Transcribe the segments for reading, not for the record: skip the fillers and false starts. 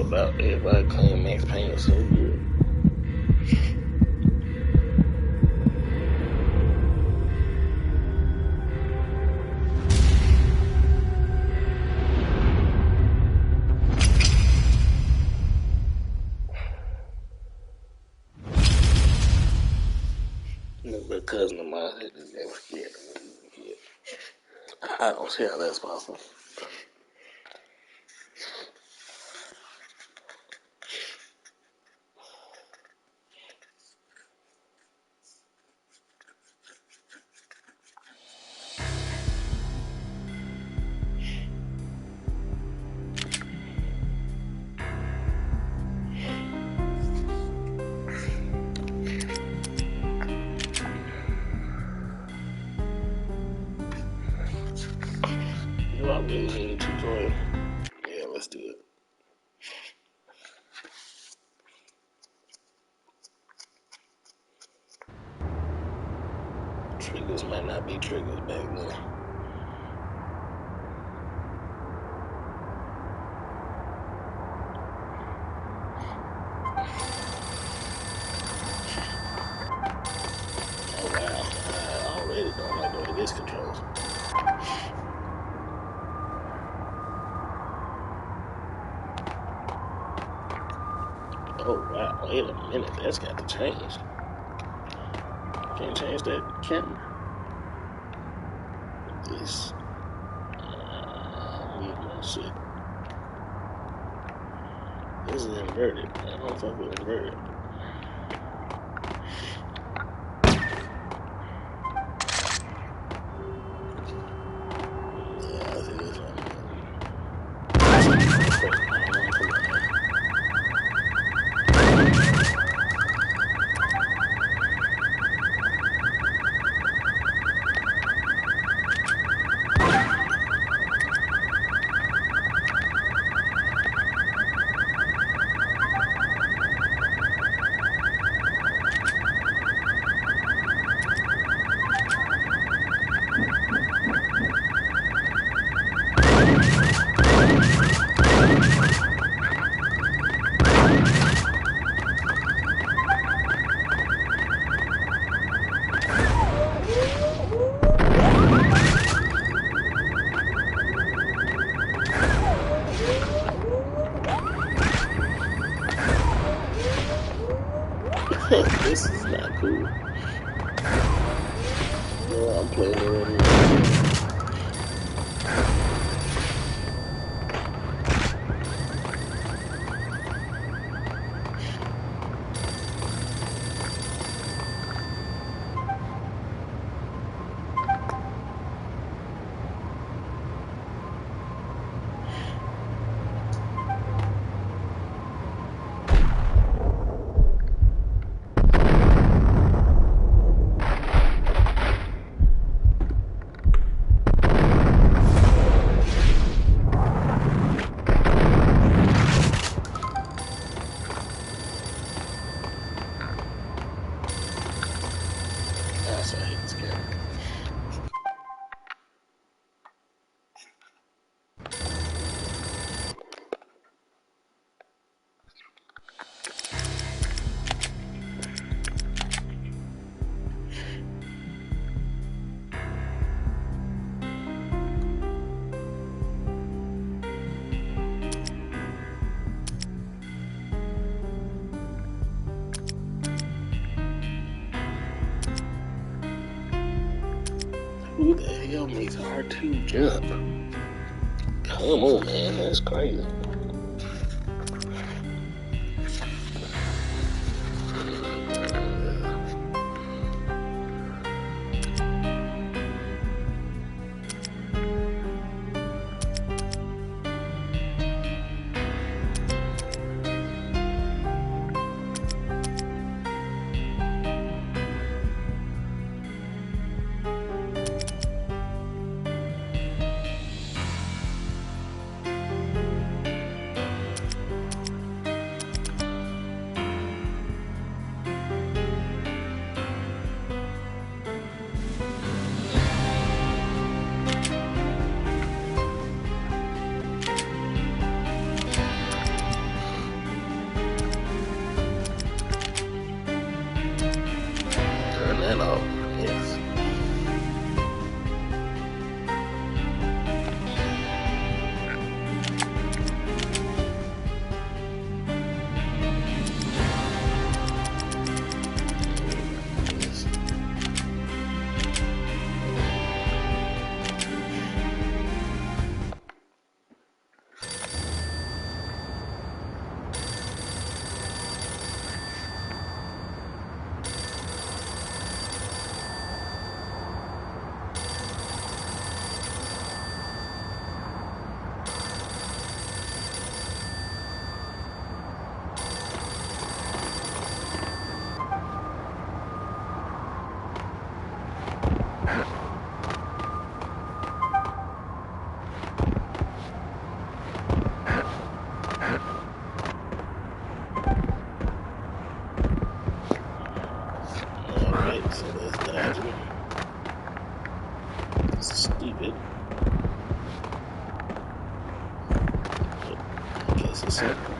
about everybody claiming Max Payne was so good. A cousin of mine said that they were scared of me. I don't see how that's possible. I really need to join. Yeah, let's do it. Triggers might not be triggers back then. Oh wow, I already don't like the way this controls. Oh wow, wait a minute, that's got to change. Can't change that camera. This, shit. This is inverted. I don't fuck with inverted. Yeah, I see this one. This is not cool. No, I'm playing it right here. I hate this camera. Who the hell makes R2 jump? Come on, man, that's crazy. it. I guess it's simple.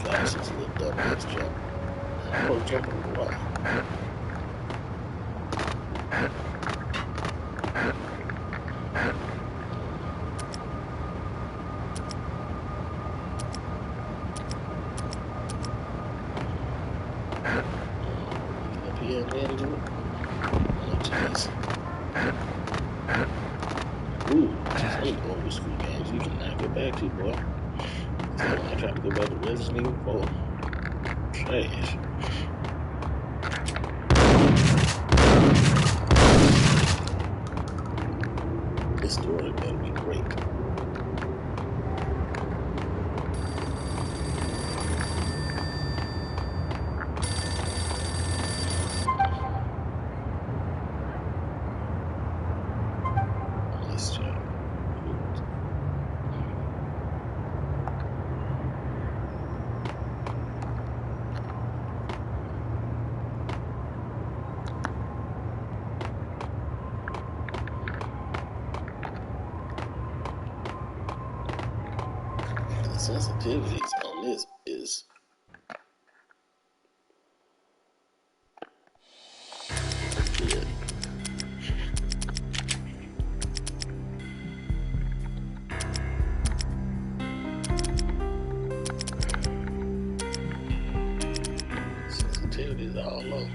Gosh, it's a little dumbass jump. I'm gonna jump on the wall. Up here and then do it. Oh, jeez. Ooh, some old school games you cannot go back to, boy. So I tried to go back to Resident Evil 4. Trash. This story better be great. Let's try. The sensitivities on this is good. Sensitivities all low.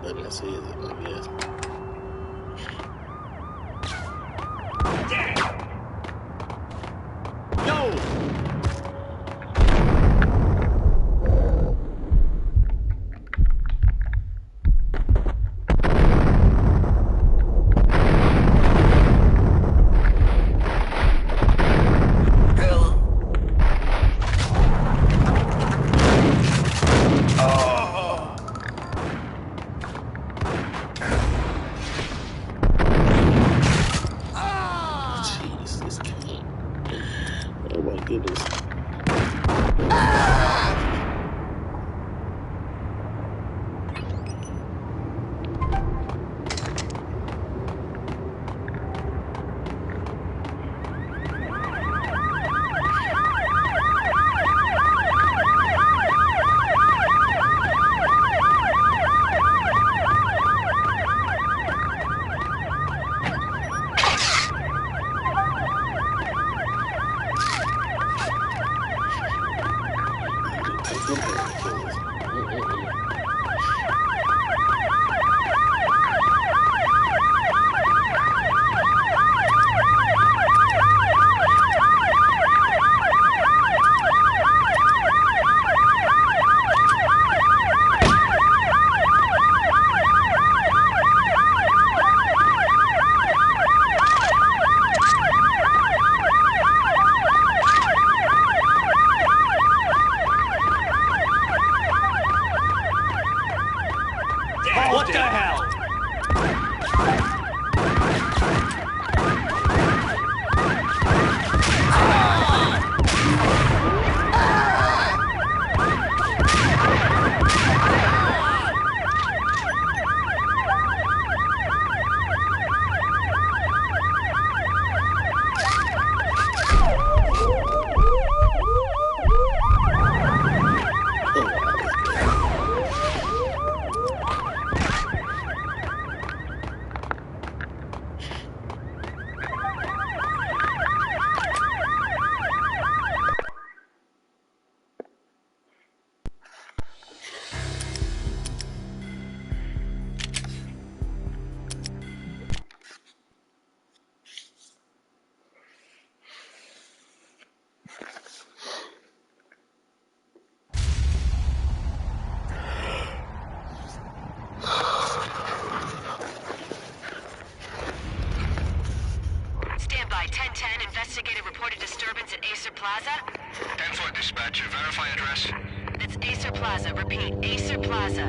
Button that says it, I guess. Oh my goodness. Plaza. Repeat, Acer Plaza.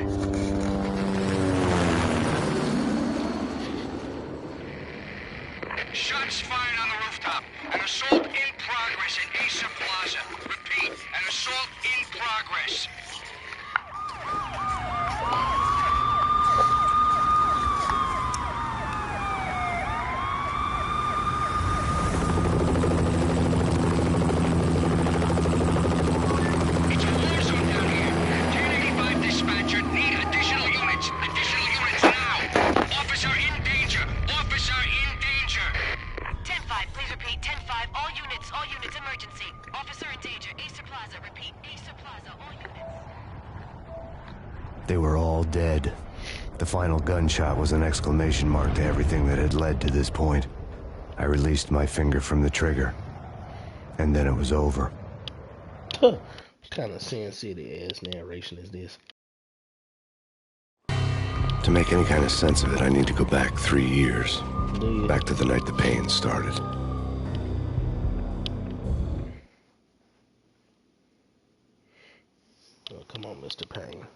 Shots fired on the rooftop. An assault in progress at Acer Plaza. Repeat, an assault in progress. It's a war zone down here. 1085 dispatcher, need additional units. Additional units now. Officer in danger. Officer in danger. 10-5, please repeat. 10-5, all units, emergency. Officer in danger, Acer Plaza. Repeat, Acer Plaza, all units. They were all dead. The final gunshot was an exclamation mark to everything that had led to this point. I released my finger from the trigger. And then it was over. Huh. What kind of Sin City ass narration is this? To make any kind of sense of it, I need to go back 3 years. Do you? Back to the night the pain started. Oh, come on, Mr. Payne.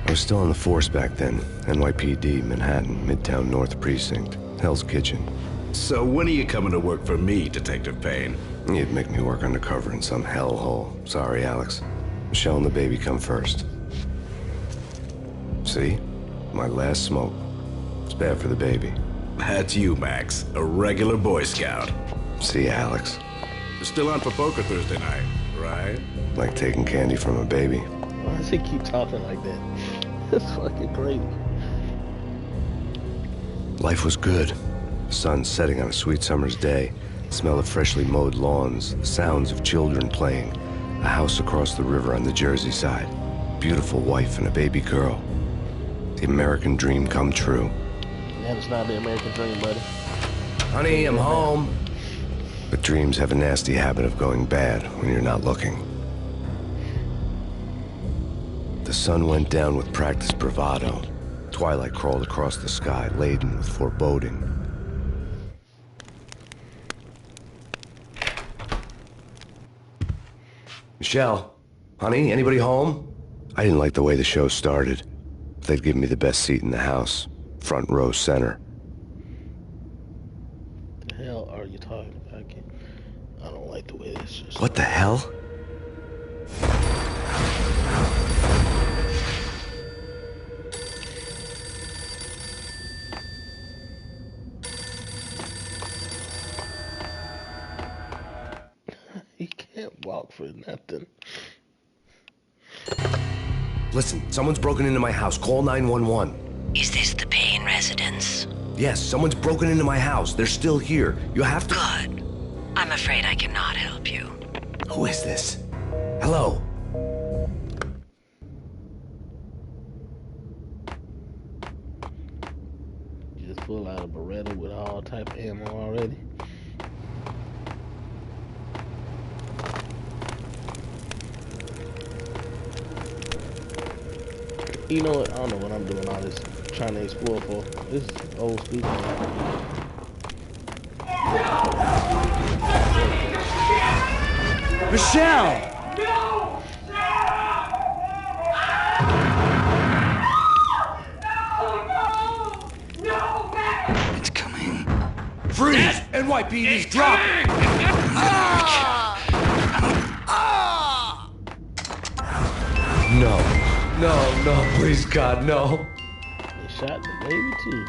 I was still on the force back then. NYPD, Manhattan, Midtown North Precinct, Hell's Kitchen. So when are you coming to work for me, Detective Payne? You'd make me work undercover in some hellhole. Sorry, Alex. Michelle and the baby come first. See? My last smoke. It's bad for the baby. That's you, Max. A regular Boy Scout. See, Alex. You're still on for poker Thursday night, right? Like taking candy from a baby. Why does he keep talking like that? That's fucking crazy. Life was good. The sun setting on a sweet summer's day. The smell of freshly mowed lawns. The sounds of children playing. A house across the river on the Jersey side. Beautiful wife and a baby girl. The American dream come true. That is not the American dream, buddy. Honey, I'm home. But dreams have a nasty habit of going bad when you're not looking. The sun went down with practiced bravado. Twilight crawled across the sky, laden with foreboding. Michelle, honey, anybody home? I didn't like the way the show started. They'd give me the best seat in the house, front row center. The hell are you talking about? I don't like the way this is. What the hell? He can't walk for nothing. Listen, someone's broken into my house. Call 911. Is this the Payne residence? Yes, someone's broken into my house. They're still here. You have to... Good. I'm afraid I cannot help you. Who is this? Hello? You just pull out a Beretta with all type of ammo already. You know what? I don't know what I'm doing all this trying to explore for. This is old speaker. Michelle! It's coming. Freeze! NYPD's dropping! No. No, no, please, God, no. They shot the baby too.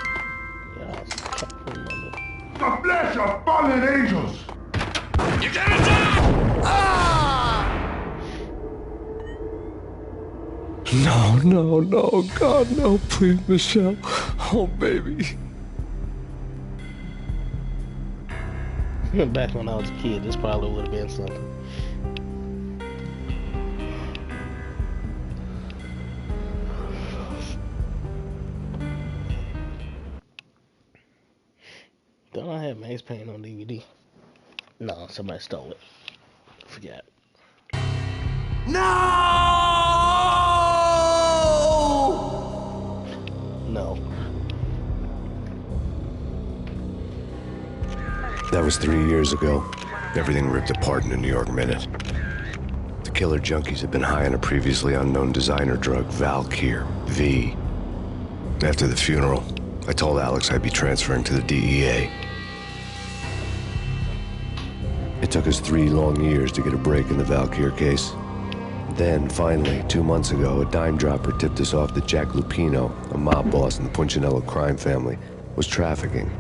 Y'all some fucking mother. The flesh of fallen angels! You're gonna die! No, no, no, God, no, please, Michelle. Oh, baby. Back when I was a kid, this probably would have been something. Don't I have Max Payne on DVD? No, somebody stole it. Forgot. No! No. That was 3 years ago. Everything ripped apart in a New York minute. The killer junkies had been high on a previously unknown designer drug, Valkyr, V. After the funeral, I told Alex I'd be transferring to the DEA. It took us 3 long years to get a break in the Valkyr case. Then, finally, 2 months ago, a dime dropper tipped us off that Jack Lupino, a mob boss in the Punchinello crime family, was trafficking.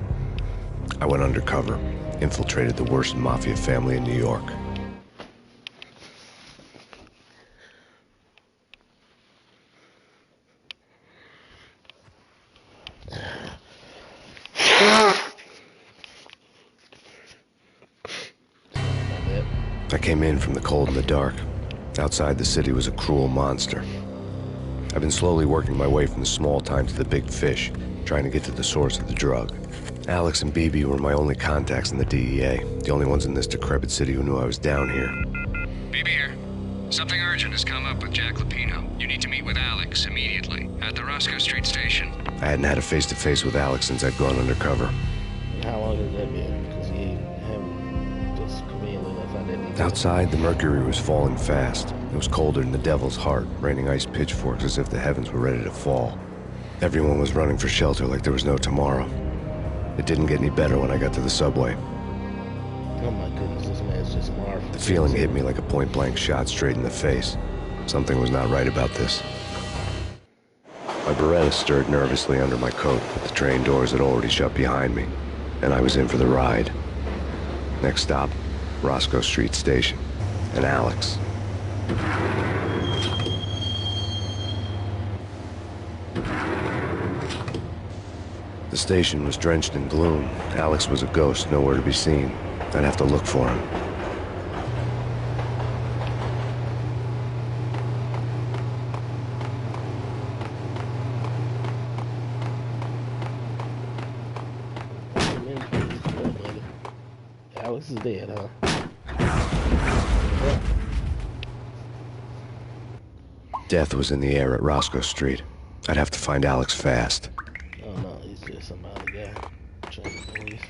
I went undercover, infiltrated the worst mafia family in New York. I came in from the cold and the dark. Outside, the city was a cruel monster. I've been slowly working my way from the small time to the big fish, trying to get to the source of the drug. Alex and BB were my only contacts in the DEA, the only ones in this decrepit city who knew I was down here. BB here. Something urgent has come up with Jack Lupino. You need to meet with Alex immediately at the Roscoe Street station. I hadn't had a face-to-face with Alex since I'd gone undercover. How long has that been? Because he haven't just conveniently left out that detail. Outside, the mercury was falling fast. It was colder than the devil's heart, raining ice pitchforks as if the heavens were ready to fall. Everyone was running for shelter like there was no tomorrow. It didn't get any better when I got to the subway. Oh my goodness, this man's just marvelous. The feeling hit me like a point-blank shot straight in the face. Something was not right about this. My Beretta stirred nervously under my coat, but the train doors had already shut behind me, and I was in for the ride. Next stop, Roscoe Street Station, and Alex. The station was drenched in gloom. Alex was a ghost, nowhere to be seen. I'd have to look for him. Alex is dead, huh? Death was in the air at Roscoe Street. I'd have to find Alex fast. Oh no, he's just some other guy. Trying to police.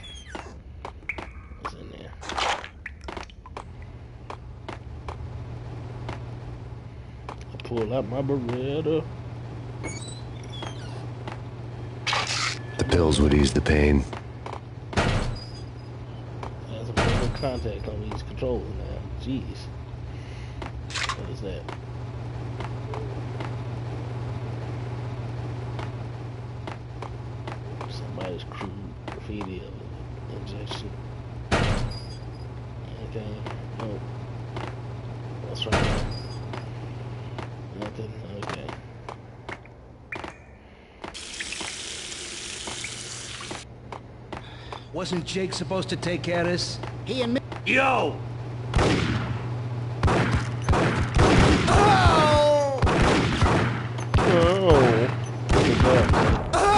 What's in there? I pulled out my Beretta. The pills would ease the pain. There's a point of contact on these controllers now. Jeez. What is that? Somebody's crude graffiti of injection. Okay. Oh. That's right. Nothing. Okay. Wasn't Jake supposed to take care of this? He and me. Yo! Oh! Oh. Look at that. Oh!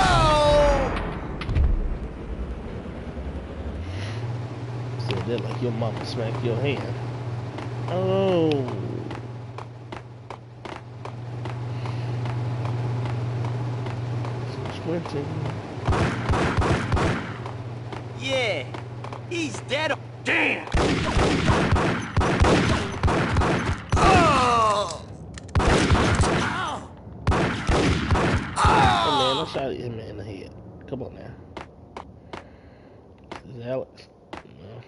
Said that like your mama smacked your hand. Oh. Some squinting. Yeah, he's dead. Damn! Oh! Oh man, I shot him in the head. Come on now. This is Alex. No.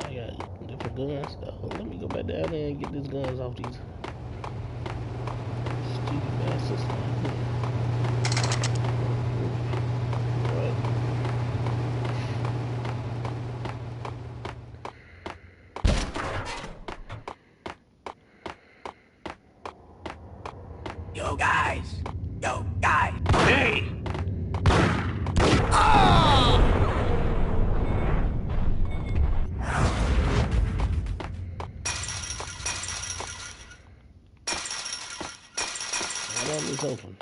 I got different guns. Oh, let me go back down there and get these guns off these stupid bastards. Right. Yo, guys. Yo, guys. Hey! Oh! One of them is open.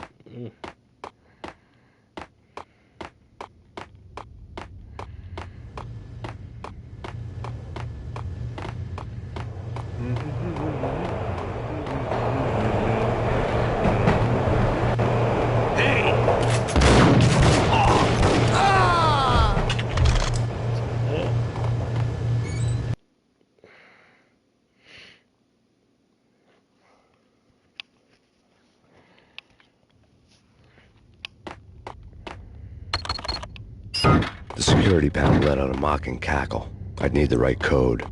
30-pound lead on a mocking cackle. I'd need the right code.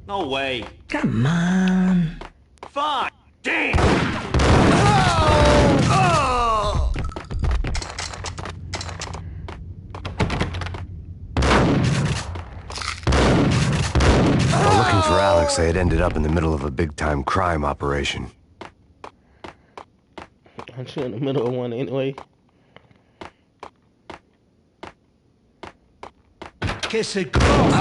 No way. Come on. Fine. Damn. While looking for Alex, they had ended up in the middle of a big-time crime operation. Aren't you in the middle of one anyway? Kiss it close.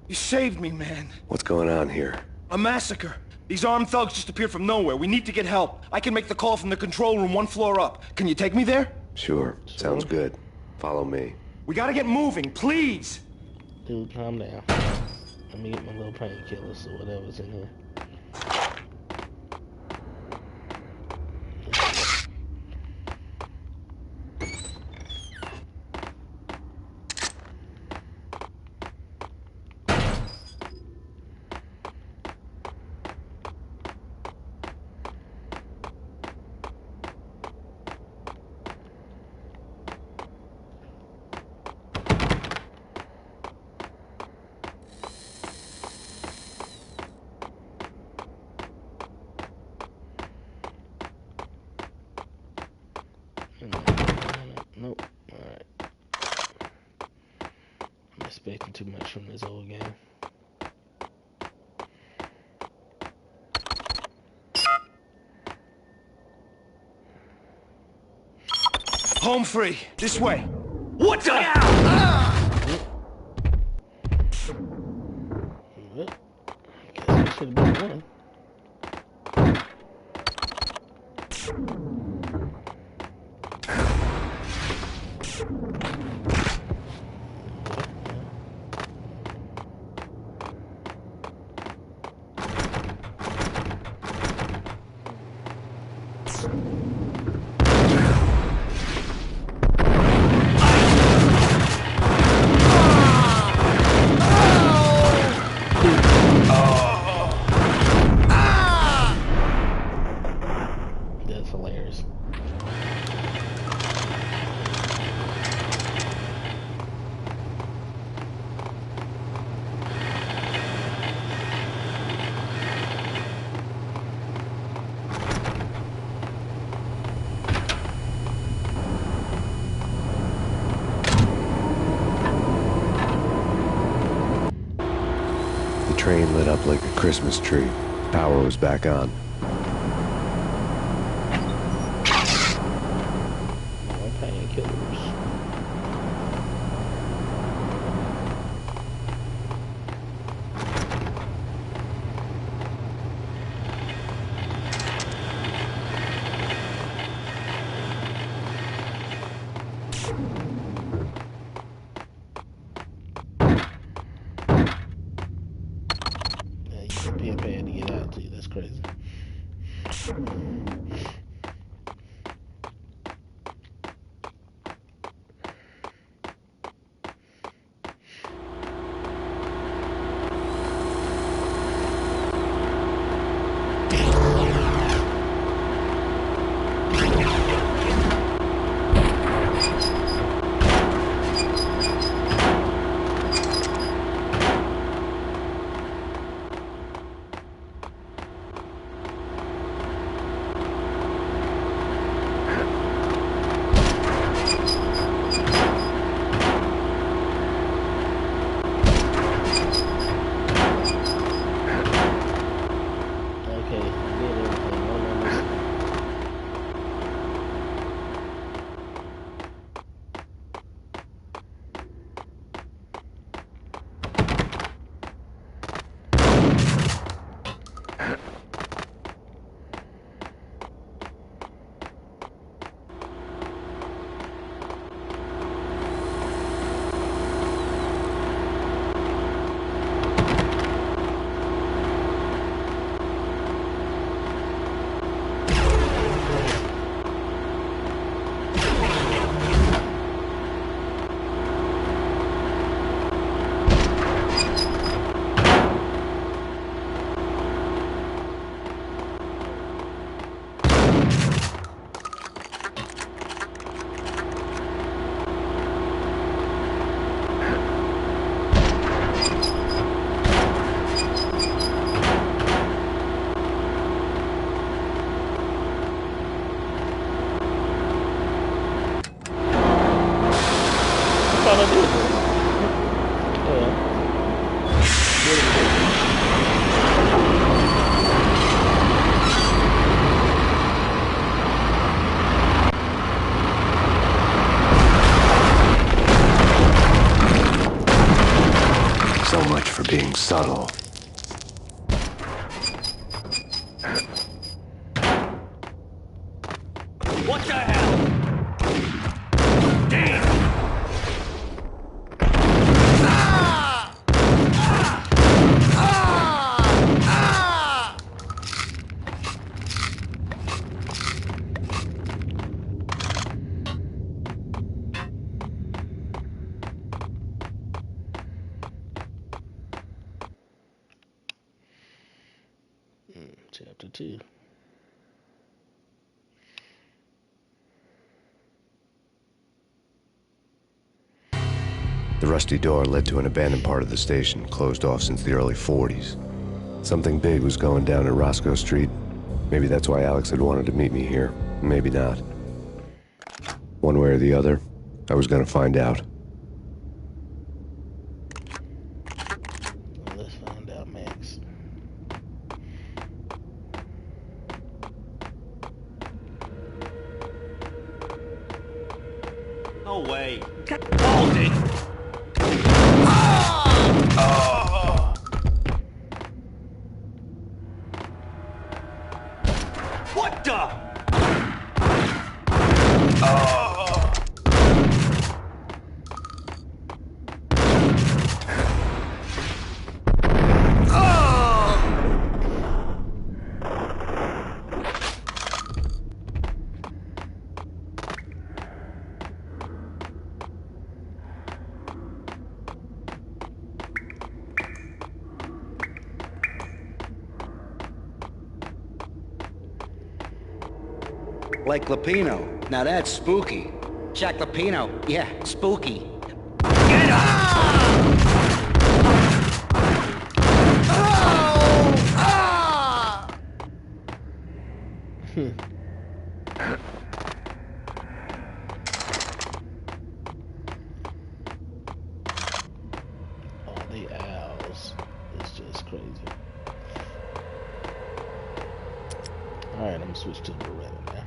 You saved me, man. What's going on here? A massacre. These armed thugs just appeared from nowhere. We need to get help. I can make the call from the control room 1 floor up. Can you take me there? Sure. Sounds good. Follow me. We gotta get moving, please! Dude, calm down. Let me get my little painkillers or whatever's in here. Nope. Alright. I'm expecting too much from this old game. Home free. This way. What the? Well, I guess I should have been one. That's hilarious. The train lit up like a Christmas tree. Power was back on. More painkillers. Yeah, you can pay a pad to get out too. That's crazy. thought I did. So much for being subtle. What the hell? Damn! Chapter 2. The rusty door led to an abandoned part of the station, closed off since the early 40s. Something big was going down at Roscoe Street. Maybe that's why Alex had wanted to meet me here. Maybe not. One way or the other, I was gonna find out. Let's find out, Max. No way. Hold it! What the? Like Lapino. Now that's spooky. Jack Lapino. Yeah, spooky. Get up! All the owls. It's just crazy. Alright, I'm gonna switch to the Beretta now.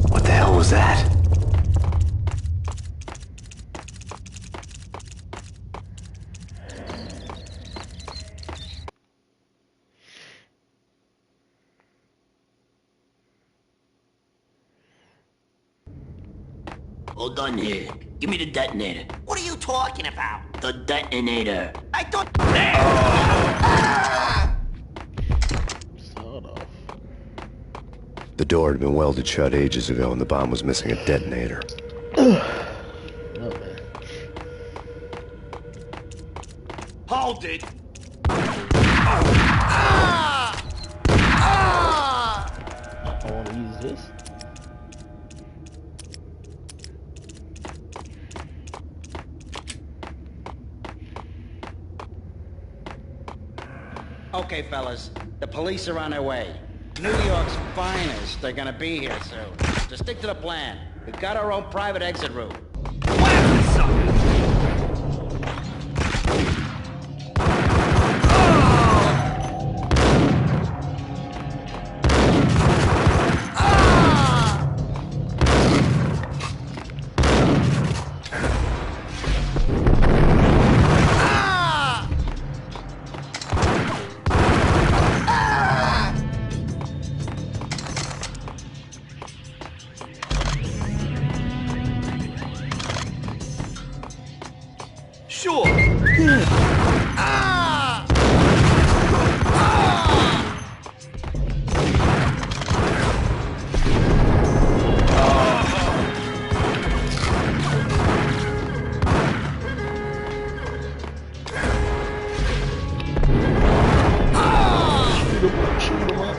What the hell was that? Hold on here. Give me the detonator. What are you talking about? The detonator. I thought... Sawed off. The door had been welded shut ages ago and the bomb was missing a detonator. Oh man. Hold it! I wanna use this. Okay, fellas. The police are on their way. New York's finest. They're gonna be here soon. Just stick to the plan. We've got our own private exit route. Where's the sucker? Sure. Shoot 'em up.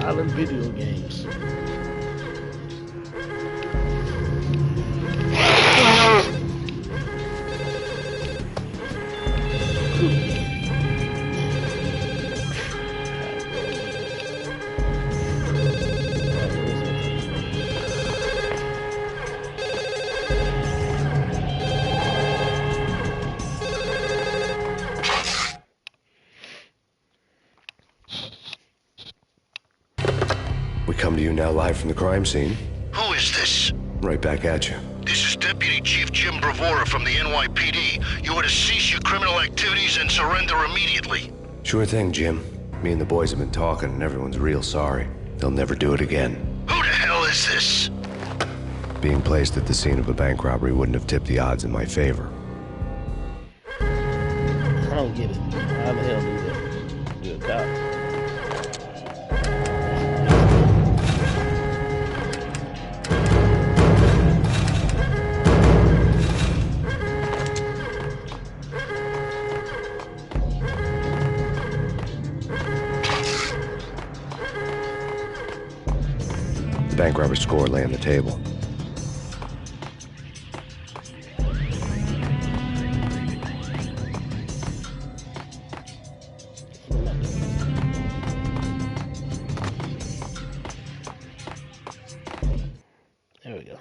Violent video games. We come to you now live from the crime scene. Who is this? Right back at you. This is Deputy Chief Jim Bravura from the NYPD. You are to cease your criminal activities and surrender immediately. Sure thing, Jim. Me and the boys have been talking, and everyone's real sorry. They'll never do it again. Who the hell is this? Being placed at the scene of a bank robbery wouldn't have tipped the odds in my favor. I don't get it. How the hell do that? Do a cop? The bank robber's score lay on the table. There we go.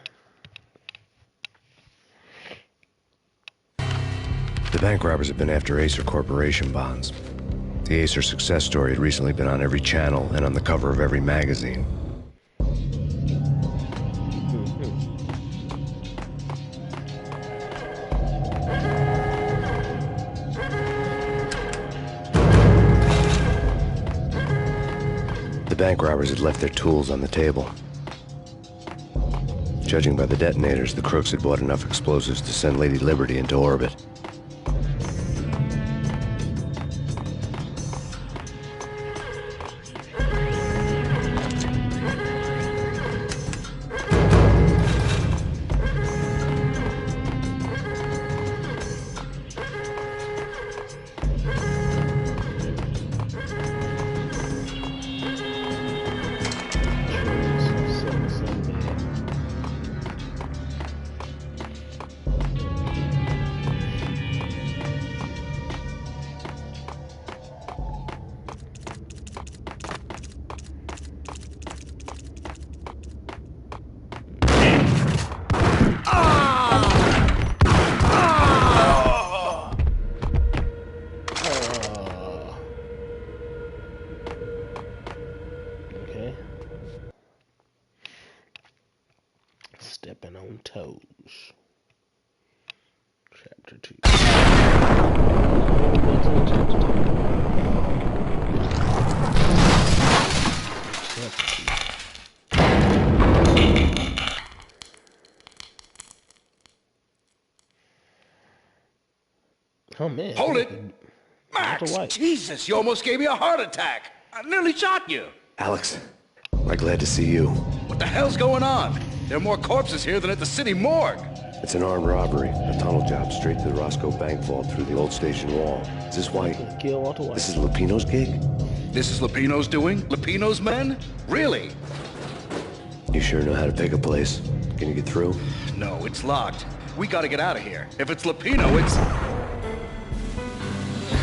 The bank robbers have been after Acer Corporation bonds. The Acer success story had recently been on every channel and on the cover of every magazine. The bank robbers had left their tools on the table. Judging by the detonators, the crooks had bought enough explosives to send Lady Liberty into orbit. Okay. Stepping on toes. Chapter 2. Oh man. Hold it! Max! Jesus, you almost gave me a heart attack! I nearly shot you! Alex, am I glad to see you. What the hell's going on? There are more corpses here than at the city morgue. It's an armed robbery, a tunnel job straight to the Roscoe Bank vault through the old station wall. Is this why? Kill Walter White. This is Lupino's gig? This is Lupino's doing? Lupino's men? Really? You sure know how to pick a place. Can you get through? No, it's locked. We gotta get out of here. If it's Lupino, it's...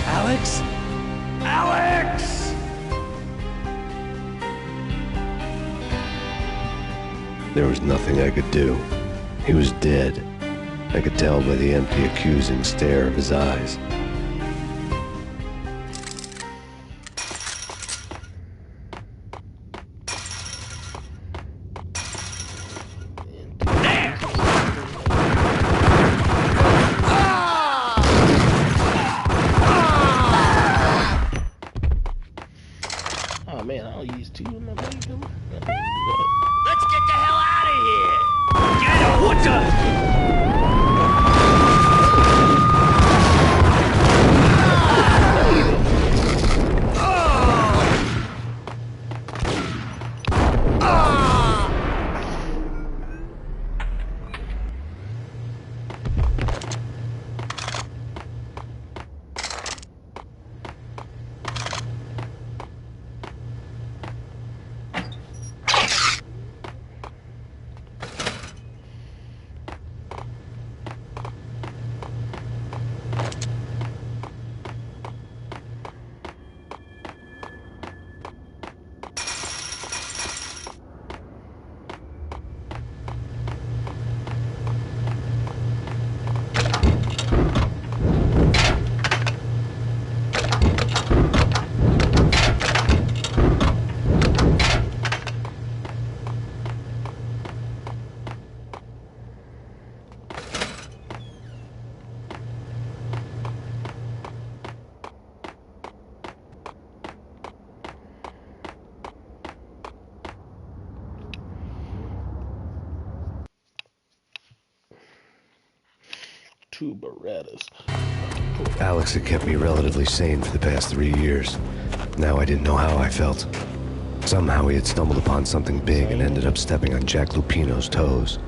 Alex? Alex! There was nothing I could do. He was dead. I could tell by the empty, accusing stare of his eyes. Oh man, I'll use two in my bag. Let's get the hell out of here! Get out! What the? 2 Berettas. Alex had kept me relatively sane for the past 3 years. Now I didn't know how I felt. Somehow he had stumbled upon something big and ended up stepping on Jack Lupino's toes.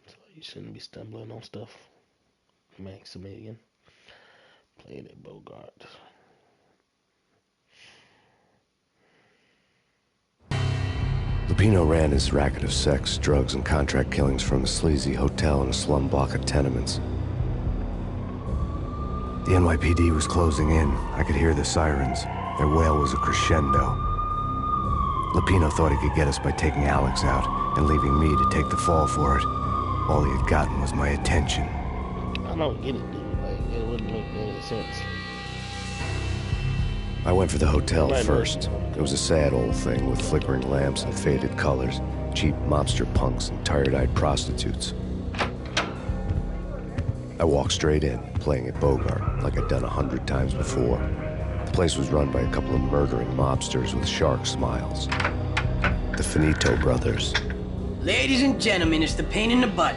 So you shouldn't be stumbling on stuff. Maximilian. Playing at Bogart. Lupino ran his racket of sex, drugs, and contract killings from a sleazy hotel in a slum block of tenements. The NYPD was closing in. I could hear the sirens. Their wail was a crescendo. Lupino thought he could get us by taking Alex out and leaving me to take the fall for it. All he had gotten was my attention. I don't get it, dude. Like, it wouldn't make any sense. I went for the hotel first. It was a sad old thing with flickering lamps and faded colors, cheap mobster punks and tired-eyed prostitutes. I walked straight in, playing at Bogart, like I'd done 100 times before. The place was run by a couple of murdering mobsters with shark smiles. The Finito brothers. Ladies and gentlemen, it's the pain in the butt.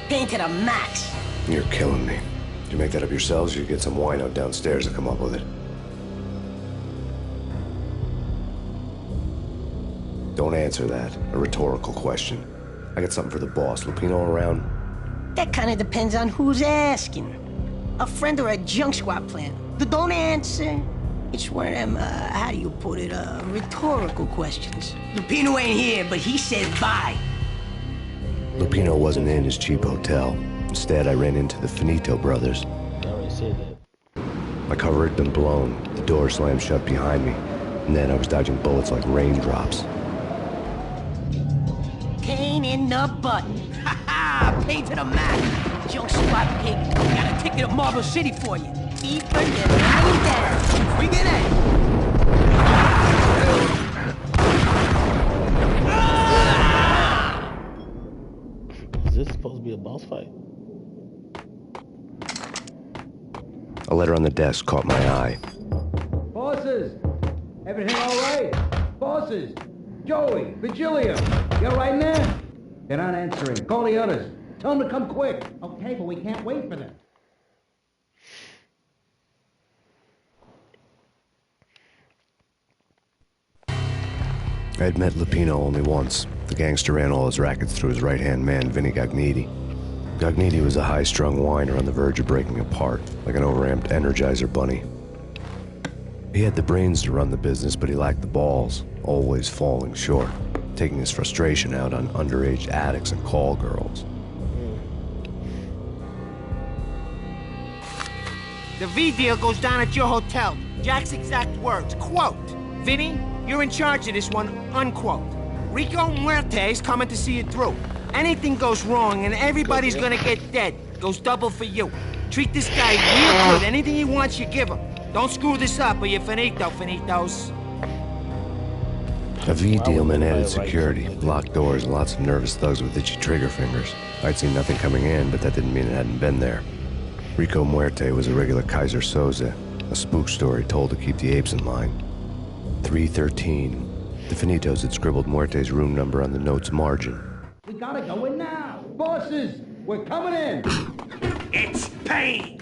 Pain to the max. You're killing me. Did you make that up yourselves, or you get some wino downstairs to come up with it? Don't answer that. A rhetorical question. I got something for the boss. Lupino around? That kind of depends on who's asking. A friend or a junk squad plan. Don't answer. It's one of them, how do you put it, rhetorical questions. Lupino ain't here, but he said bye. Lupino wasn't in his cheap hotel. Instead, I ran into the Finito brothers. I already said that. My cover had been blown. The door slammed shut behind me. And then I was dodging bullets like raindrops. Pain in the butt. Ha ha! Pain to the max. Junk squad pig. Got a ticket to Marble City for you. Deeper than 90 down. Bring it in. Is this supposed to be a boss fight? A letter on the desk caught my eye. Bosses! Everything all right? Bosses! Joey, Virgilio, you all right in there? They're not answering. Call the others. Tell them to come quick. Okay, but we can't wait for them. I had met Lupino only once. The gangster ran all his rackets through his right-hand man, Vinny Gagniti. Gagniti was a high-strung whiner on the verge of breaking apart, like an overamped Energizer bunny. He had the brains to run the business, but he lacked the balls, always falling short, taking his frustration out on underage addicts and call girls. The V deal goes down at your hotel. Jack's exact words, quote, "Vinny, you're in charge of this one," unquote. Rico Muerte's coming to see it through. Anything goes wrong and everybody's gonna get dead. Goes double for you. Treat this guy real good. Anything he wants, you give him. Don't screw this up or you're finito, finitos. A V deal meant added security, locked doors, and lots of nervous thugs with itchy trigger fingers. I'd seen nothing coming in, but that didn't mean it hadn't been there. Rico Muerte was a regular Kaiser Soze, a spook story told to keep the apes in line. 313. The Finitos had scribbled Muerte's room number on the note's margin. We gotta go in now. Bosses, we're coming in. It's Payne.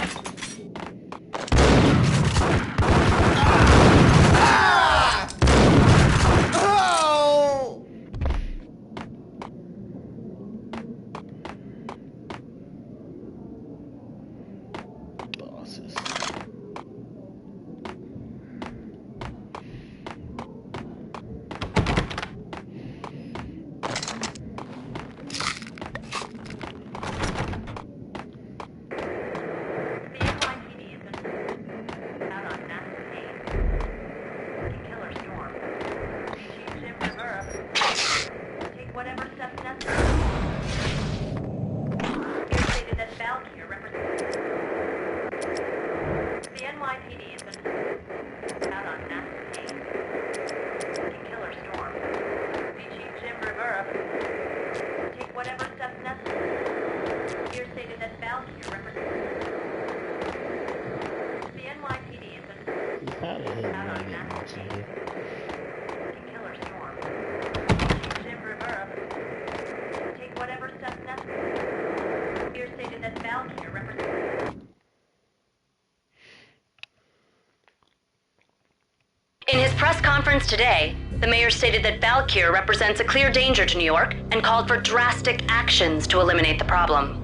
conference today, the mayor stated that Valkyr represents a clear danger to New York and called for drastic actions to eliminate the problem.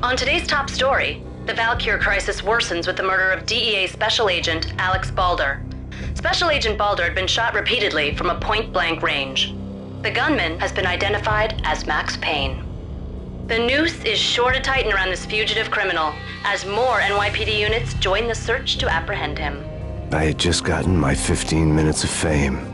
On today's top story, the Valkyr crisis worsens with the murder of DEA Special Agent Alex Balder. Special Agent Balder had been shot repeatedly from a point-blank range. The gunman has been identified as Max Payne. The noose is sure to tighten around this fugitive criminal as more NYPD units join the search to apprehend him. I had just gotten my 15 minutes of fame.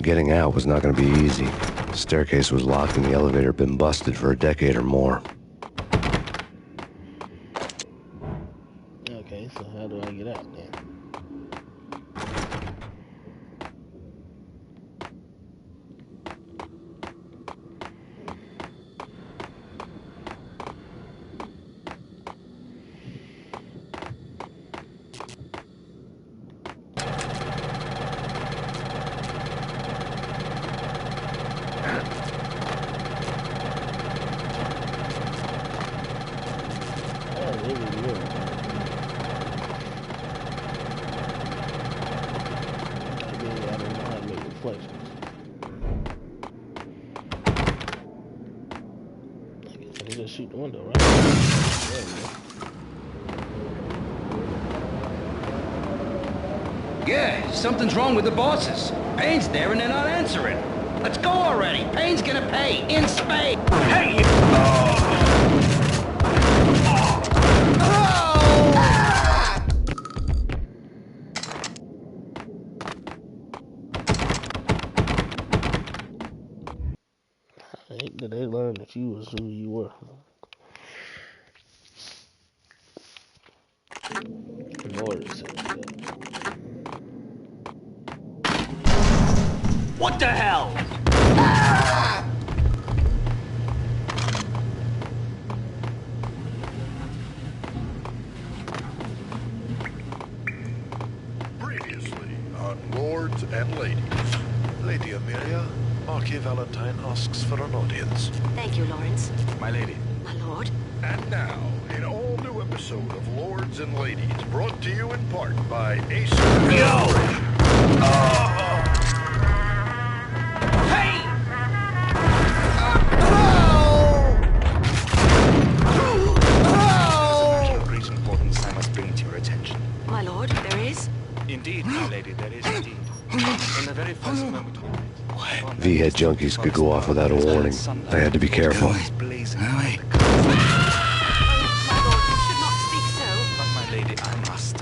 Getting out was not going to be easy. The staircase was locked and the elevator had been busted for a decade or more. Okay, so how do I get out then? Just shoot the window, right? There we go. Yeah, something's wrong with the bosses. Payne's there and they're not answering. Let's go already. Payne's gonna pay in spades. Hey! I hate that they learned that you was who you were. What the hell? Previously on Lords and Ladies. Lady Amelia, Marquis Valentine asks for an audience. Thank you, Lawrence. My lady. My lord. And now, an all-new episode of Lords and Ladies, brought to you in part by Acer. Yo! My lord, there is? Indeed, my lady, there is indeed. In the very first moment V-head junkies could go off without a warning. I had to be careful.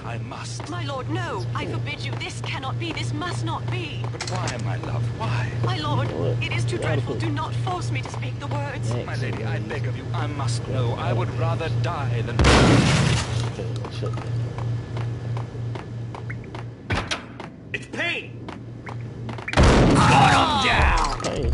I must. My lord, no! I forbid you. This cannot be. This must not be. But why, my love? Why? My lord, it is too dreadful. Do not force me to speak the words. My lady, I beg of you, I must know. I would rather die than... It's Payne! Got him down! Payne.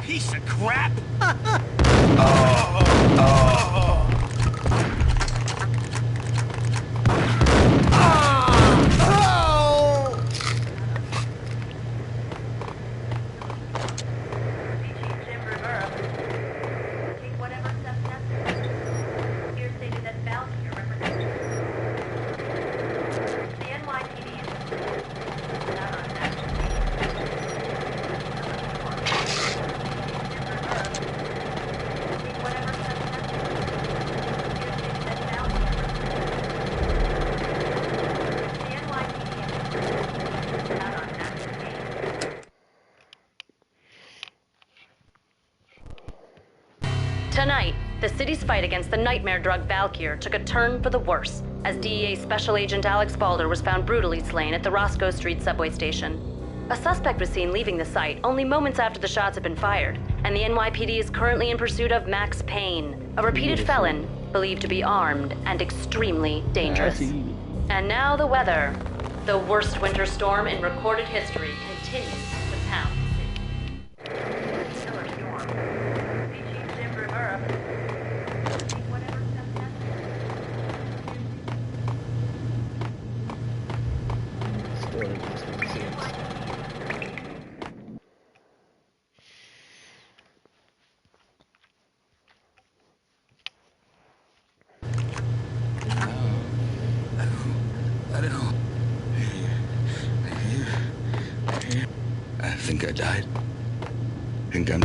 Piece of crap! Tonight, the city's fight against the nightmare drug Valkyr took a turn for the worse, as DEA Special Agent Alex Balder was found brutally slain at the Roscoe Street subway station. A suspect was seen leaving the site only moments after the shots had been fired, and the NYPD is currently in pursuit of Max Payne, a repeated felon believed to be armed and extremely dangerous. And now the weather. The worst winter storm in recorded history continues to pound the city. Killer storm. PG Timber Europe. I think I died. I think I'm...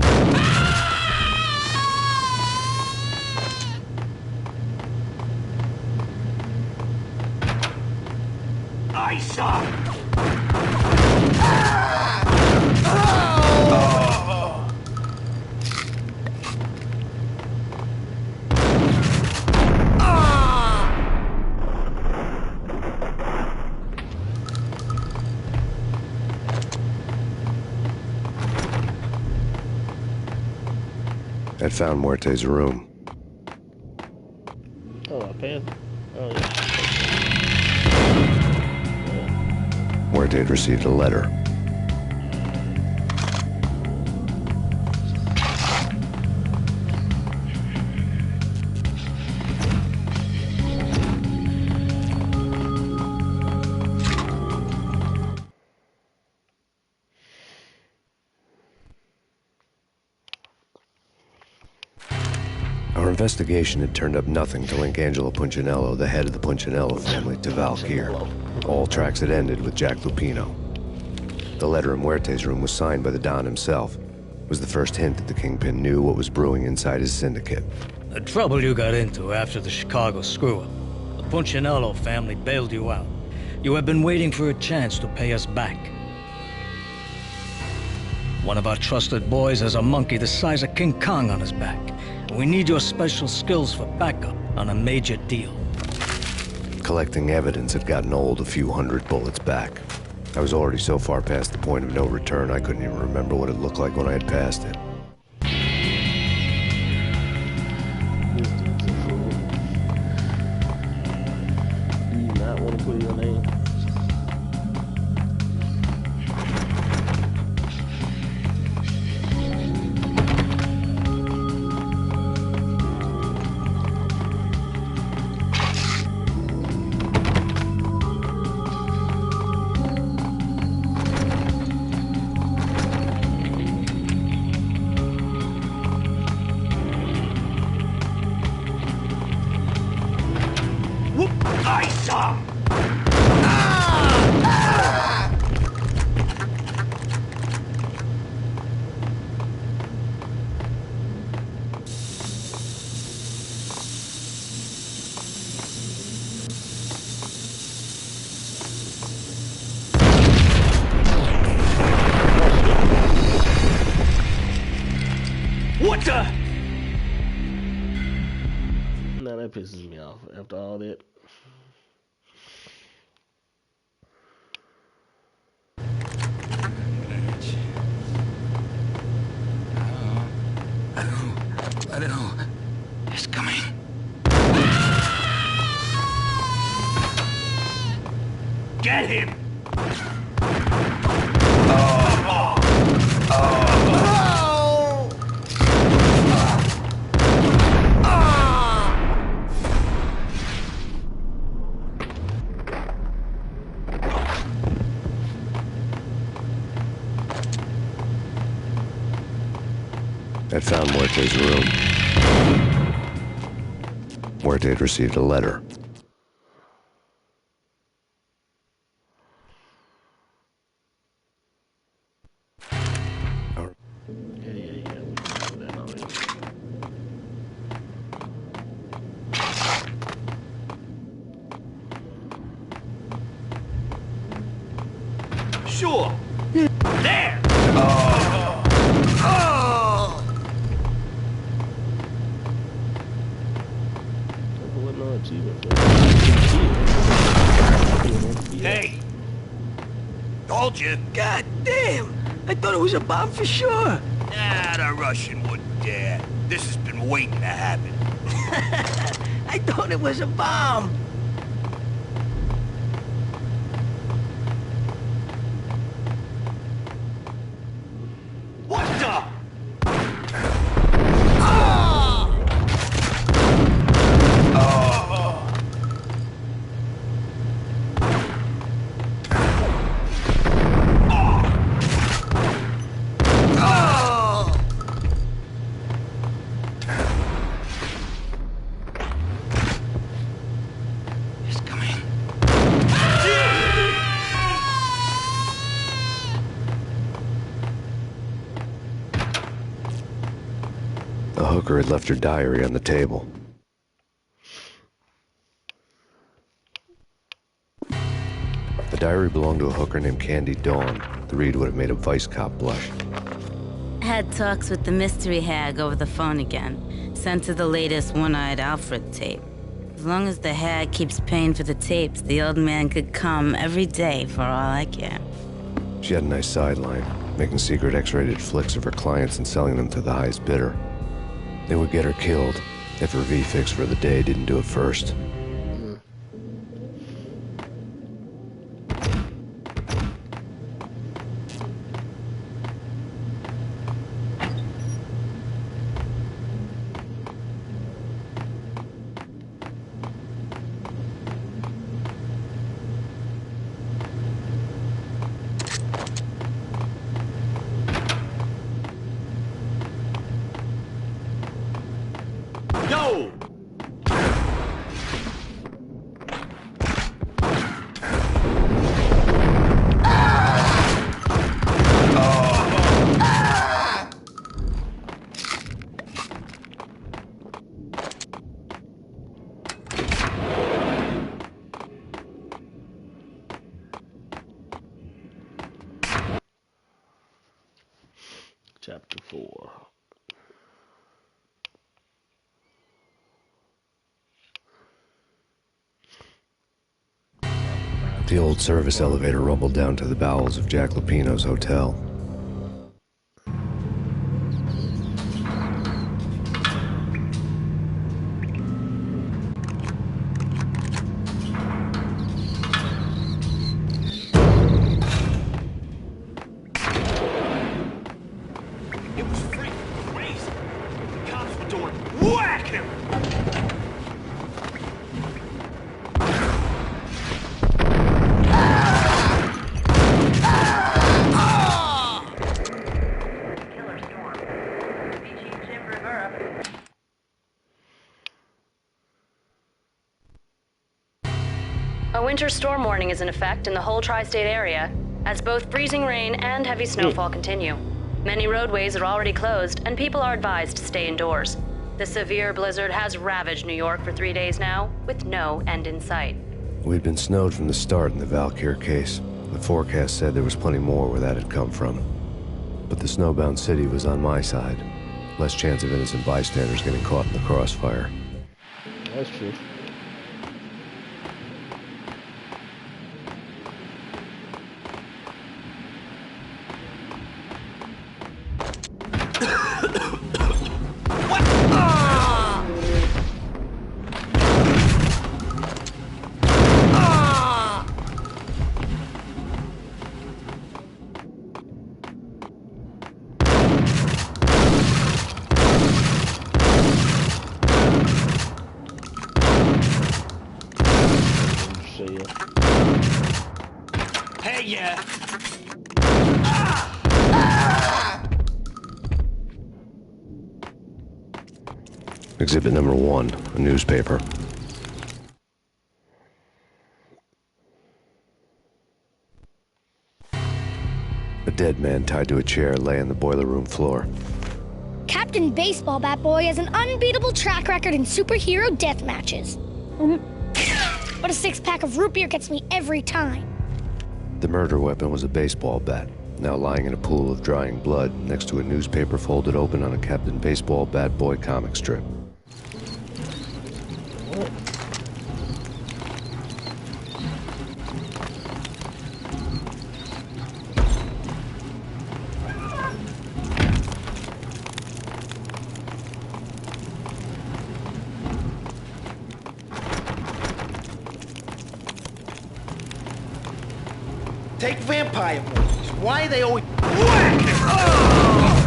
I saw. I'd found Muerte's room. Oh, a pen? Oh, yeah. Muerte had received a letter. Our investigation had turned up nothing to link Angelo Punchinello, the head of the Punchinello family, to Valkyr. All tracks had ended with Jack Lupino. The letter in Muerte's room was signed by the Don himself. It was the first hint that the Kingpin knew what was brewing inside his syndicate. The trouble you got into after the Chicago screw-up. The Punchinello family bailed you out. You have been waiting for a chance to pay us back. One of our trusted boys has a monkey the size of King Kong on his back. We need your special skills for backup on a major deal. Collecting evidence had gotten old a few hundred bullets back. I was already so far past the point of no return, I couldn't even remember what it looked like when I had passed it. Do you not want to put your name? I saw. What the? Now that pisses me off after all that. I don't know. It's coming. Get him! I'd found Muerte's room. Muerte had received a letter. Sure. There! much even. Hey! Told you. God damn! I thought it was a bomb for sure. Nah, the Russian wouldn't dare. This has been waiting to happen. I thought it was a bomb. What the? The hooker had left her diary on the table. The diary belonged to a hooker named Candy Dawn. The read would have made a vice cop blush. Had talks with the mystery hag over the phone again. Sent her the latest One-Eyed Alfred tape. As long as the hag keeps paying for the tapes, the old man could come every day for all I care. She had a nice sideline, making secret X-rated flicks of her clients and selling them to the highest bidder. They would get her killed if her V-fix for the day didn't do it first. Yo! Chapter 4. The old service elevator rumbled down to the bowels of Jack Lupino's hotel. It was freaking crazy. The cops were doing whack him! A winter storm warning is in effect in the whole tri-state area, as both freezing rain and heavy snowfall continue. Many roadways are already closed, and people are advised to stay indoors. The severe blizzard has ravaged New York for 3 days now, with no end in sight. We'd been snowed from the start in the Valkyr case. The forecast said there was plenty more where that had come from. But the snowbound city was on my side. Less chance of innocent bystanders getting caught in the crossfire. That's true. Hey, yeah! Exhibit number 1, a newspaper. A dead man tied to a chair lay on the boiler room floor. Captain Baseball Bat Boy has an unbeatable track record in superhero death matches. But a 6-pack of root beer gets me every time. The murder weapon was a baseball bat, now lying in a pool of drying blood next to a newspaper folded open on a Captain Baseball Bat Boy comic strip. Take vampire movies. Why are they always... Whack! Oh!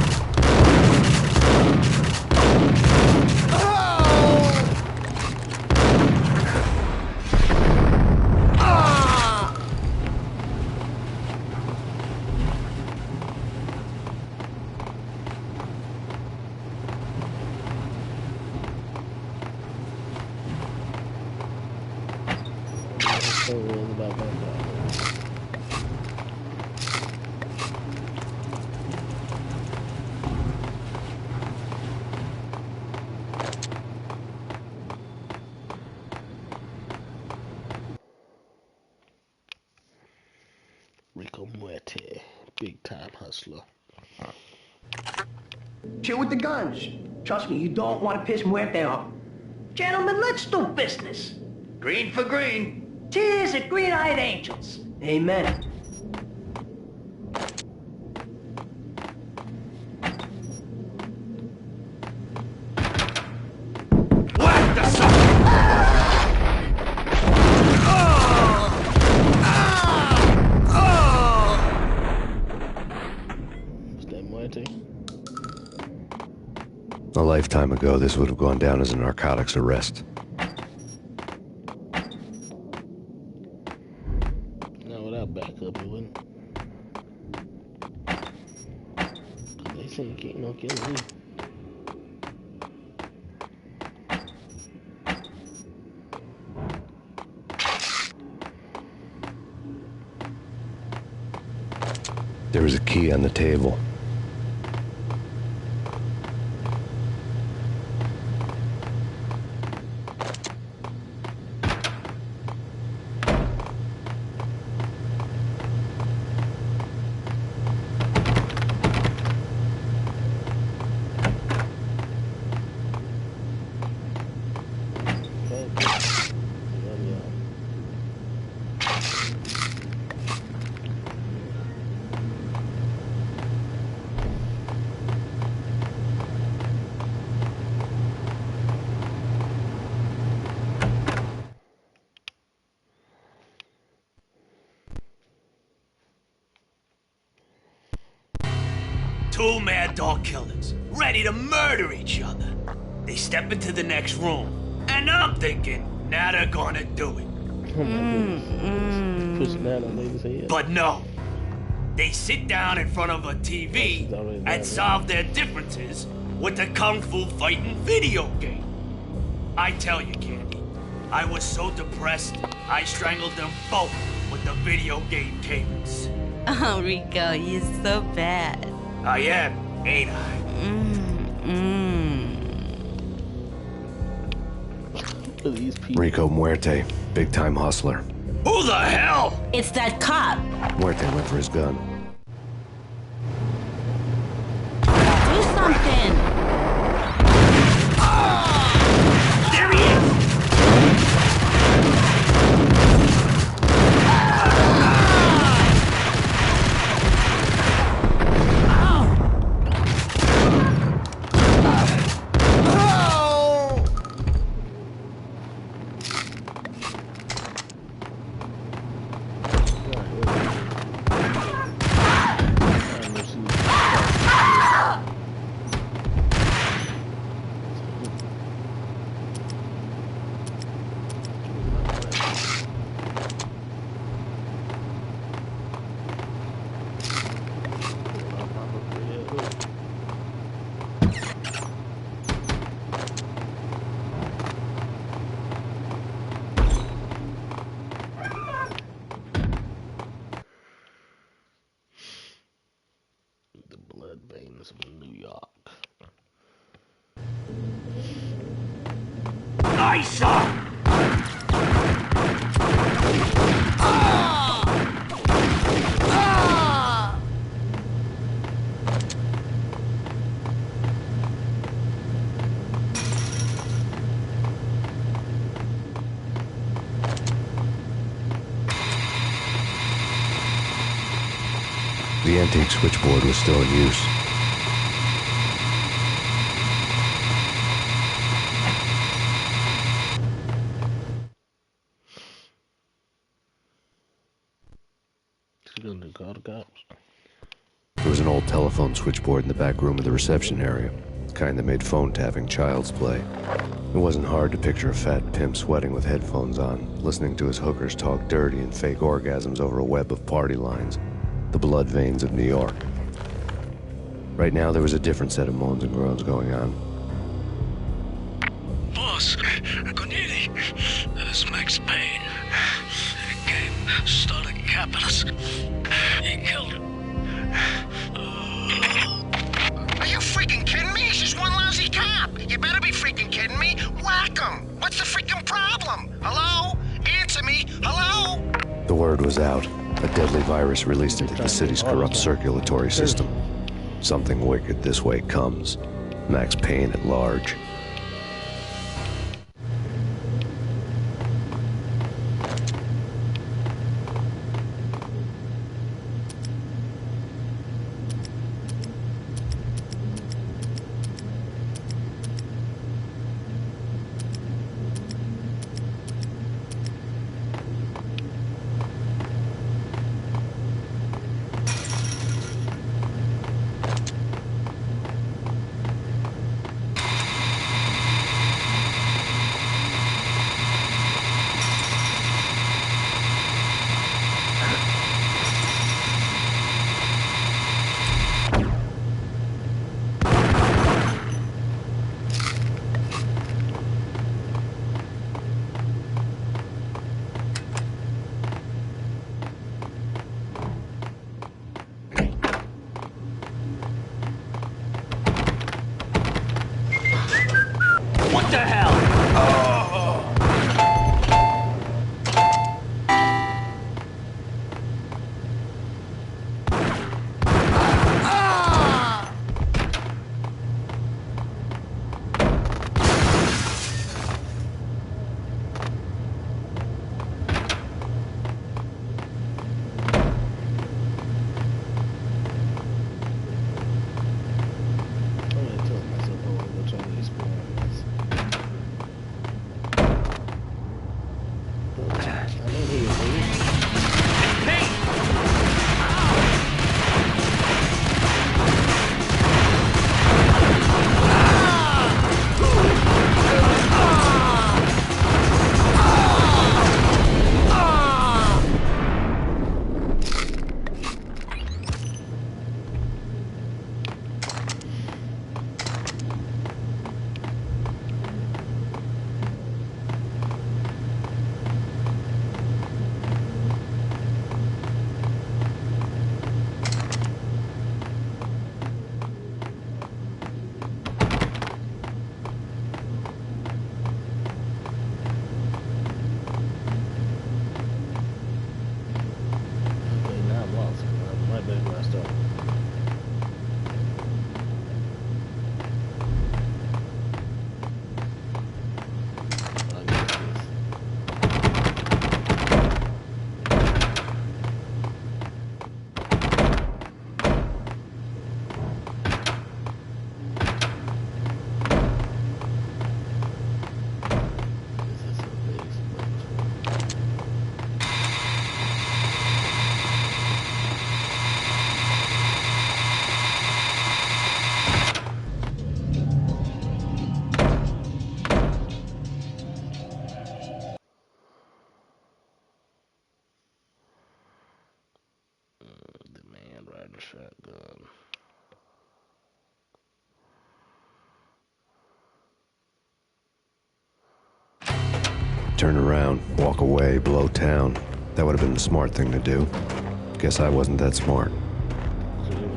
Rico Muerte, big time hustler. Chill with the guns. Trust me, you don't want to piss Muerte off. Gentlemen, let's do business. Green for green. Cheers at Green-Eyed Angels. Amen. Whack the sucker! Was that Muerte? A lifetime ago, this would have gone down as a narcotics arrest. No, without backup, it wouldn't. They say you can't no killing me. There was a key on the table. Two mad dog killers, ready to murder each other. They step into the next room, and I'm thinking, now they're gonna do it. Pushing down on ladies' head. But no. They sit down in front of a TV and solve their differences with a kung fu fighting video game. I tell you, Candy, I was so depressed, I strangled them both with the video game cables. Oh, Rico, you're so bad. I am, ain't I? Rico Muerte, big time hustler. Who the hell? It's that cop. Muerte went for his gun. Do something. There he is! Veins of New York. Nice! The antique switchboard was still in use. She call the cops. There was an old telephone switchboard in the back room of the reception area, the kind that made phone tapping child's play. It wasn't hard to picture a fat pimp sweating with headphones on, listening to his hookers talk dirty and fake orgasms over a web of party lines, the blood veins of New York. Right now, there was a different set of moans and groans going on. Boss, good evening. This is Max Payne. He came, started capping us. He killed him. Are you freaking kidding me? He's just one lousy cop. You better be freaking kidding me. Whack him. What's the freaking problem? Hello? Answer me. Hello? The word was out. A deadly virus released into the city's corrupt circulatory system. Something wicked this way comes. Max Payne at large. What the hell? Shotgun. Turn around, walk away, blow town. That would have been the smart thing to do. Guess I wasn't that smart.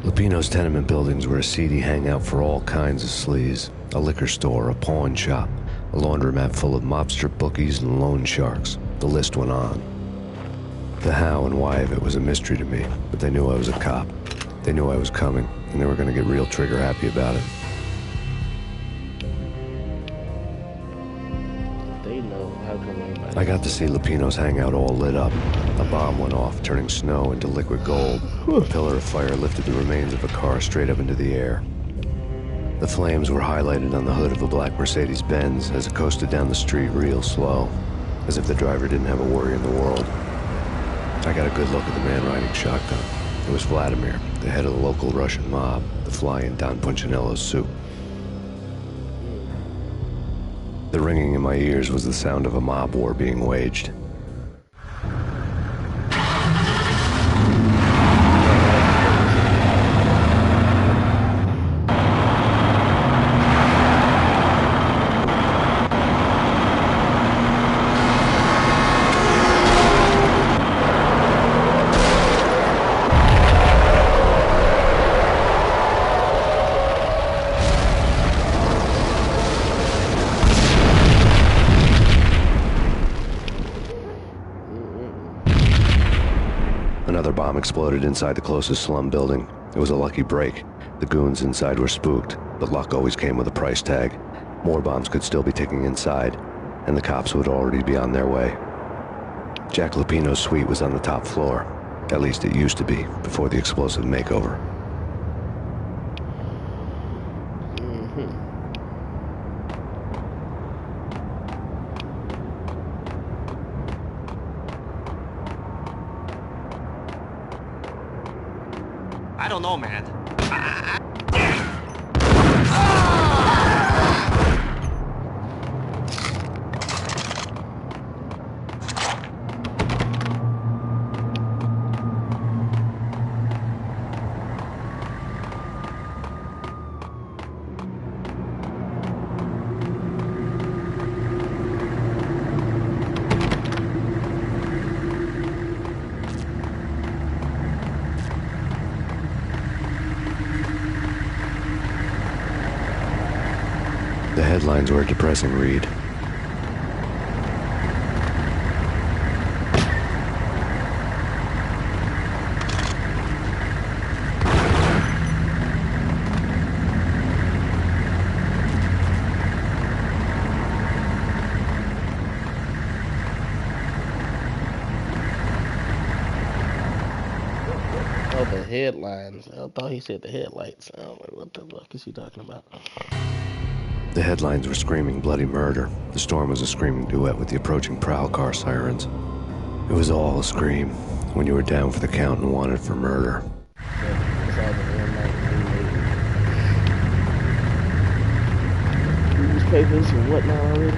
Lupino's tenement buildings were a seedy hangout for all kinds of sleaze. A liquor store, a pawn shop, a laundromat full of mobster bookies and loan sharks. The list went on. The how and why of it was a mystery to me, but they knew I was a cop. They knew I was coming, and they were going to get real trigger happy about it. They know. How come anybody? I got to see Lupino's hangout all lit up. A bomb went off, turning snow into liquid gold. A pillar of fire lifted the remains of a car straight up into the air. The flames were highlighted on the hood of a black Mercedes-Benz as it coasted down the street real slow, as if the driver didn't have a worry in the world. I got a good look at the man riding shotgun. It was Vladimir, the head of the local Russian mob, the fly in Don Punchinello's soup. The ringing in my ears was the sound of a mob war being waged. Another bomb exploded inside the closest slum building. It was a lucky break. The goons inside were spooked, but luck always came with a price tag. More bombs could still be ticking inside, and the cops would already be on their way. Jack Lupino's suite was on the top floor. At least it used to be, before the explosive makeover. I don't know, man. The headlines were a depressing read. Oh, the headlines. I thought he said the headlights. I don't know what the fuck is he talking about. The headlines were screaming bloody murder. The storm was a screaming duet with the approaching prowl car sirens. It was all a scream when you were down for the count and wanted for murder. Newspapers and whatnot already.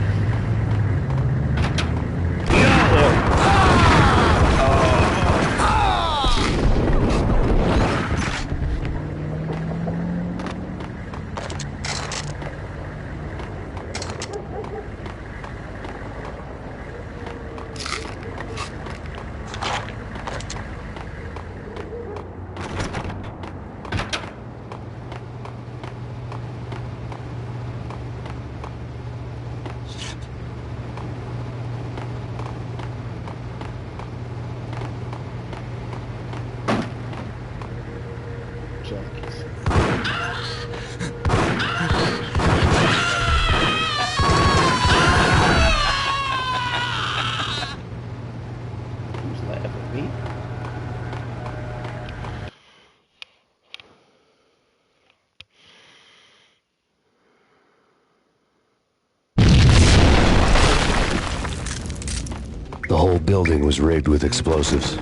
The whole building was rigged with explosives.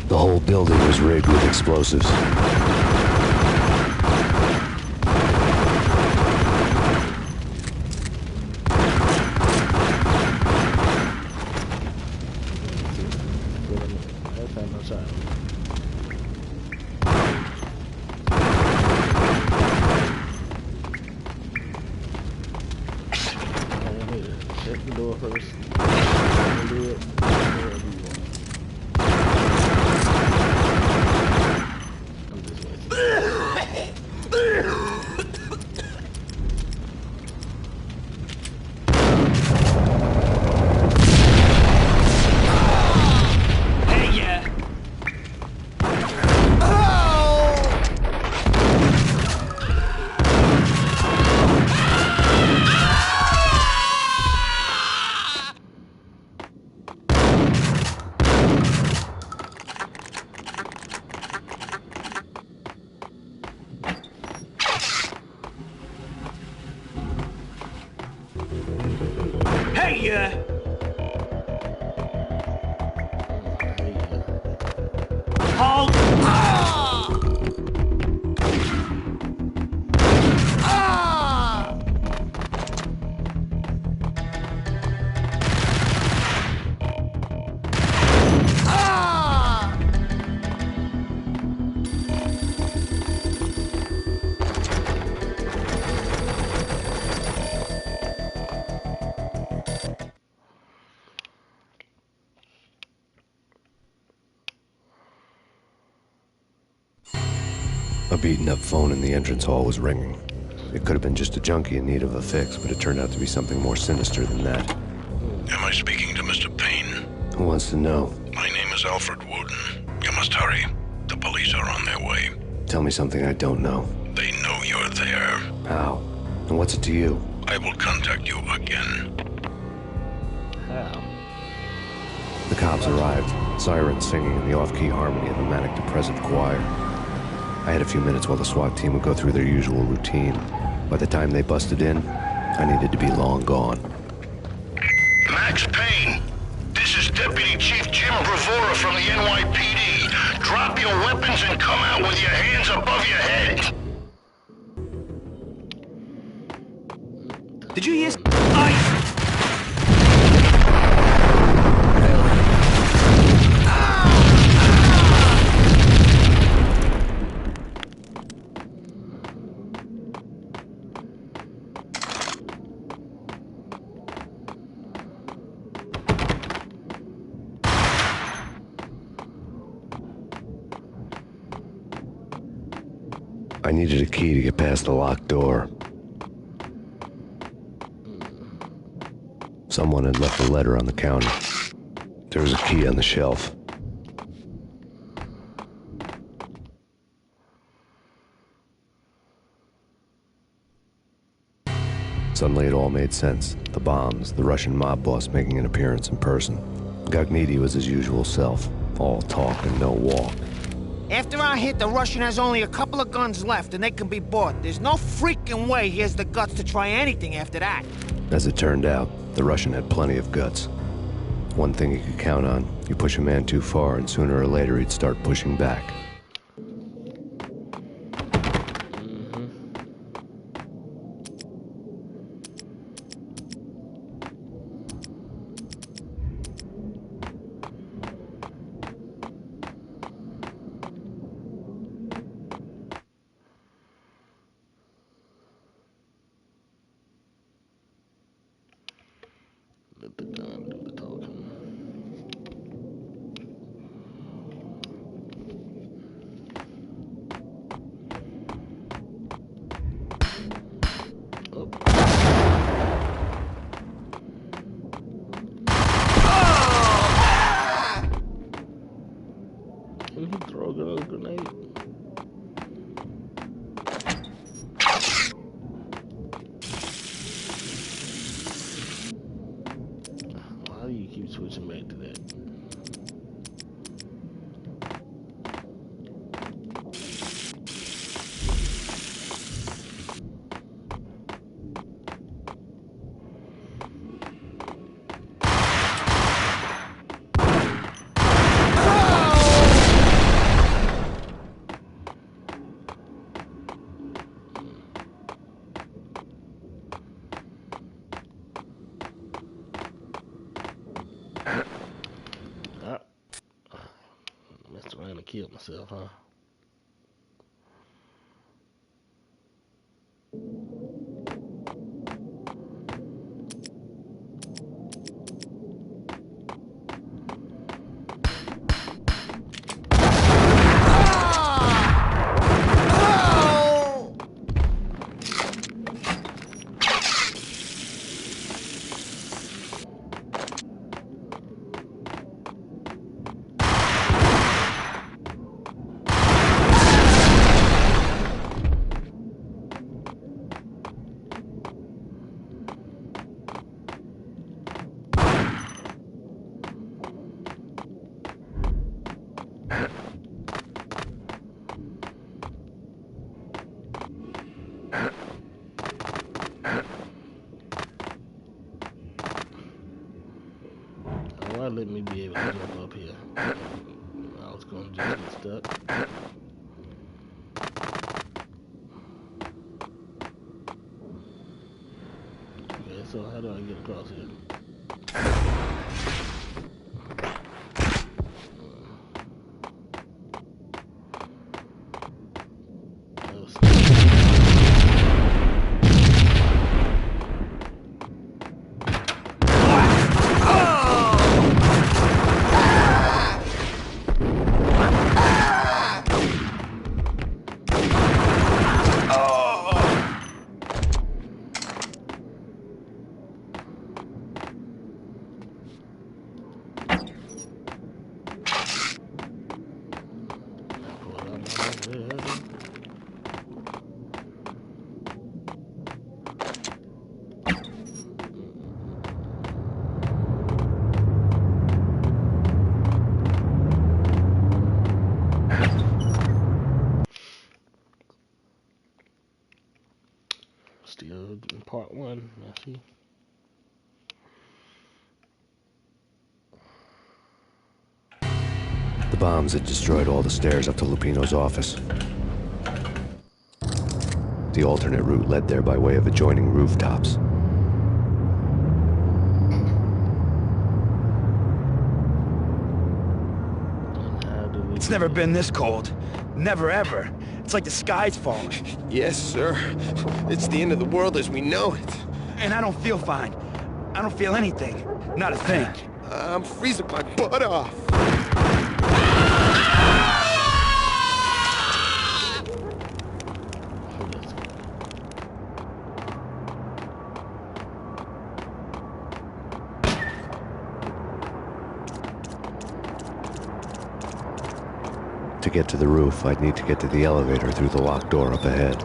The whole building was rigged with explosives. Check the door first. Do it. ya. Hold. A beaten-up phone in the entrance hall was ringing. It could have been just a junkie in need of a fix, but it turned out to be something more sinister than that. Am I speaking to Mr. Payne? Who wants to know? My name is Alfred Wooden. You must hurry. The police are on their way. Tell me something I don't know. They know you're there. How? And what's it to you? I will contact you again. How? The cops arrived, sirens singing in the off-key harmony of a manic-depressive choir. I had a few minutes while the SWAT team would go through their usual routine. By the time they busted in, I needed to be long gone. Max Payne, this is Deputy Chief Jim Bravura from the NYPD. Drop your weapons and come out with your hands above your head. Did you hear? I needed a key to get past the locked door. Someone had left a letter on the counter. There was a key on the shelf. Suddenly it all made sense. The bombs, the Russian mob boss making an appearance in person. Gagniti was his usual self, all talk and no walk. After our hit, the Russian has only a couple of guns left, and they can be bought. There's no freaking way he has the guts to try anything after that. As it turned out, the Russian had plenty of guts. One thing you could count on, you push a man too far, and sooner or later he'd start pushing back. Let the gun do the talking. Can he throw a grenade? Why do you keep switching back to that? Messed around and killed myself, huh? let me be able to jump up here. I was gonna just get stuck. Okay, so how do I get across here? Still in part one, I see. The bombs had destroyed all the stairs up to Lupino's office. The alternate route led there by way of adjoining rooftops. It's never been this cold. Never ever. It's like the sky's falling. Yes, sir. It's the end of the world as we know it. And I don't feel fine. I don't feel anything. Not a thing. I'm freezing my butt off. To get to the roof, I'd need to get to the elevator through the locked door up ahead.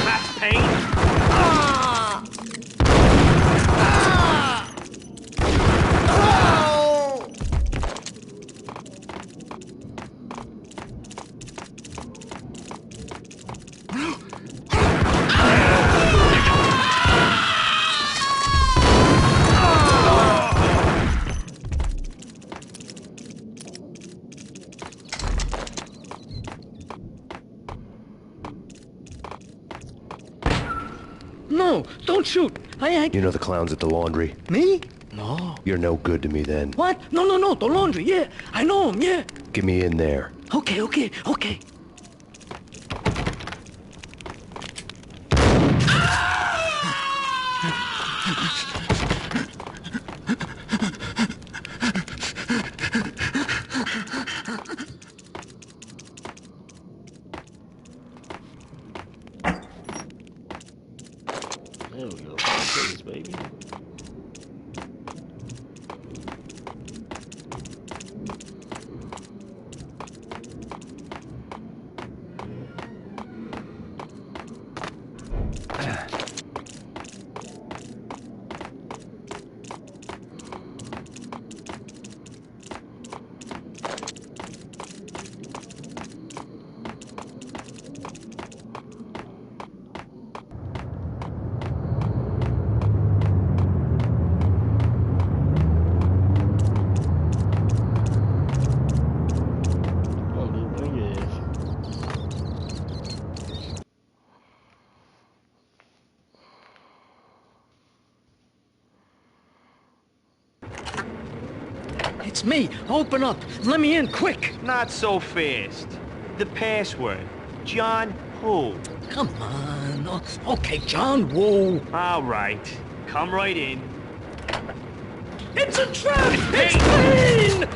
Max Payne? No, don't shoot. You know the clowns at the laundry? Me? No. You're no good to me then. What? No, the laundry, yeah. I know him, yeah. Get me in there. Okay. There we go. Please, baby. It's me. Open up. Let me in, quick. Not so fast. The password. John who? Come on. Okay, John Woo. All right. Come right in. It's a trap! It's Payne!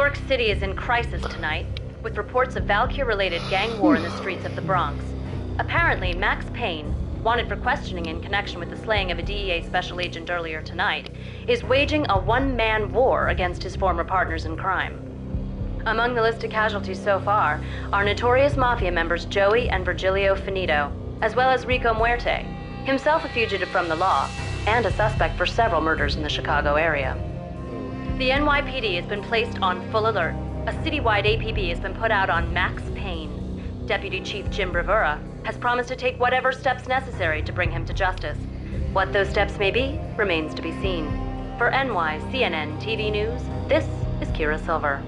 York City is in crisis tonight, with reports of Valkyr-related gang war in the streets of the Bronx. Apparently, Max Payne, wanted for questioning in connection with the slaying of a DEA special agent earlier tonight, is waging a one-man war against his former partners in crime. Among the list of casualties so far are notorious mafia members Joey and Virgilio Finito, as well as Rico Muerte, himself a fugitive from the law, and a suspect for several murders in the Chicago area. The NYPD has been placed on full alert. A citywide APB has been put out on Max Payne. Deputy Chief Jim Bravura has promised to take whatever steps necessary to bring him to justice. What those steps may be remains to be seen. For NYCNN TV News, this is Kira Silver.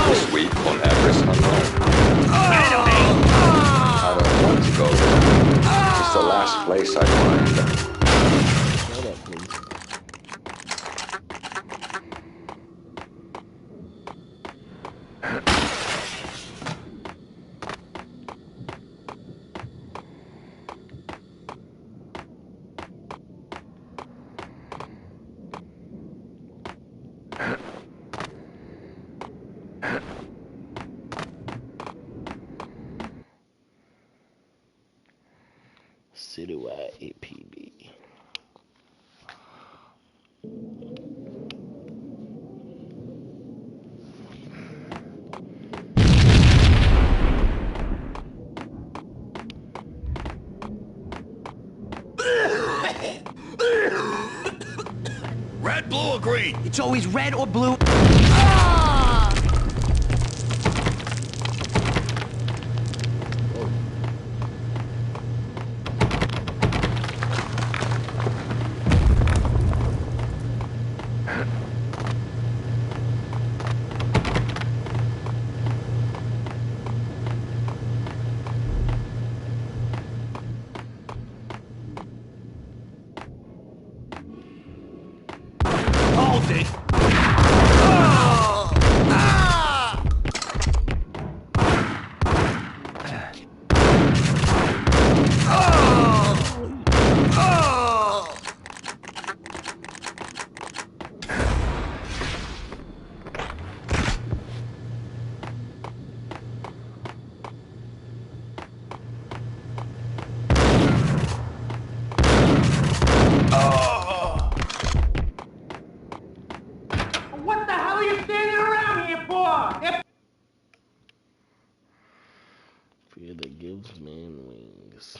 This week on Address Unknown. I don't want to go there. It's the last place I find. Citywide APB. Red, blue, or green? It's always red or blue. Hold it. What the hell are you standing around here for? Fear that gives man wings.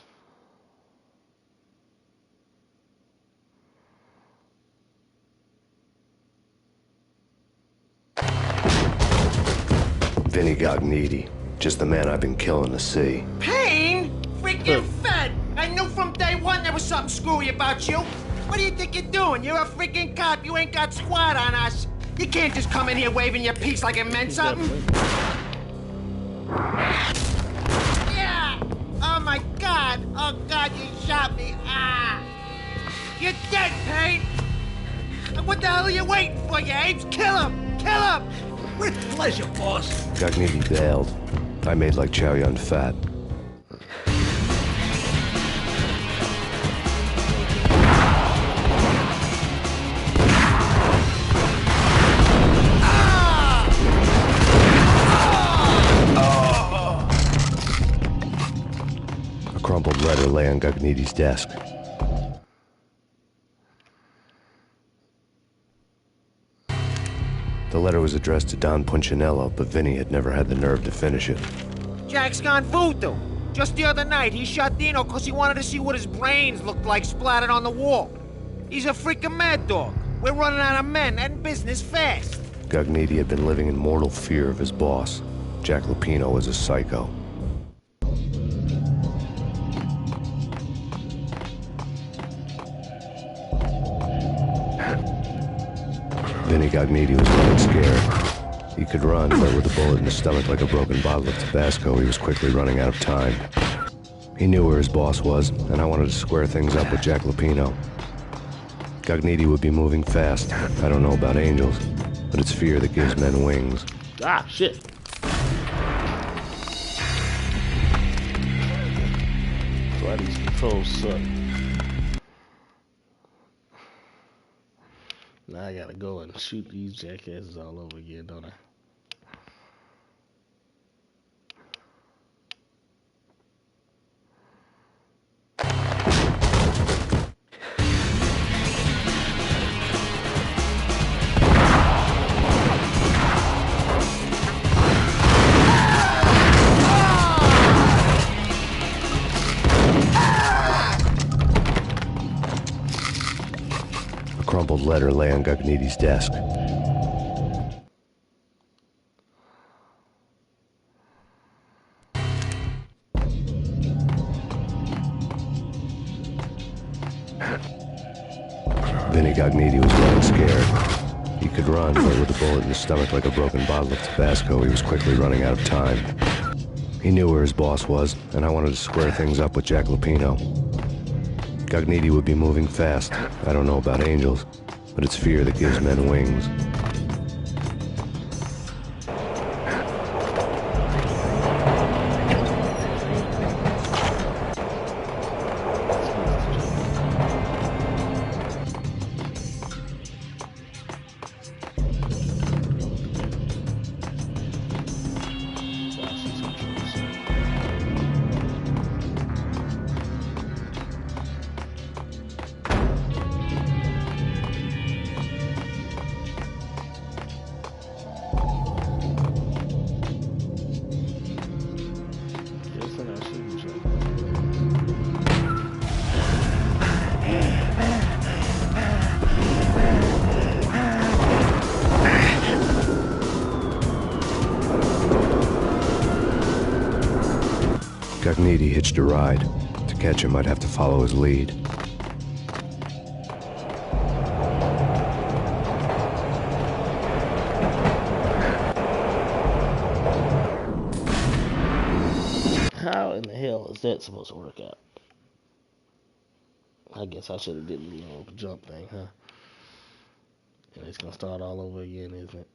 Vinny got needy. Just the man I've been killing to see. Payne? Freaking fed! I knew from day one there was something screwy about you. What do you think you're doing? You're a freaking cop. You ain't got squad on us. You can't just come in here waving your piece like it meant something. Yeah! Oh my God! Oh God, you shot me! Ah! You're dead, Payne! What the hell are you waiting for, you apes? Kill him! Kill him! With pleasure, boss. Gagnetti bailed. I made like Chow Yun Fat. A crumpled letter lay on Gagnetti's desk. The letter was addressed to Don Punchinello, but Vinny had never had the nerve to finish it. Jack's gone voodoo. Just the other night, he shot Dino because he wanted to see what his brains looked like splattered on the wall. He's a freaking mad dog. We're running out of men and business fast. Gugnetti had been living in mortal fear of his boss. Jack Lupino was a psycho. Vinny Gugnetti was running scared. He could run, but with a bullet in his stomach like a broken bottle of Tabasco, he was quickly running out of time. He knew where his boss was, and I wanted to square things up with Jack Lupino. Gugnetti would be moving fast. I don't know about angels, but it's fear that gives men wings. Ah, shit. Why these controls suck? Now I gotta go and shoot these jackasses all over again, don't I? A crumpled letter lay on Gugnetti's desk. Vinny Gugnetti was running scared. He could run, but with a bullet in his stomach like a broken bottle of Tabasco, he was quickly running out of time. He knew where his boss was, and I wanted to square things up with Jack Lupino. Gugnetti would be moving fast. I don't know about angels, but it's fear that gives men wings. Gugnetti hitched a ride. To catch him, I'd have to follow his lead. How in the hell is that supposed to work out? I guess I should have did the little jump thing, huh? And it's gonna start all over again, isn't it?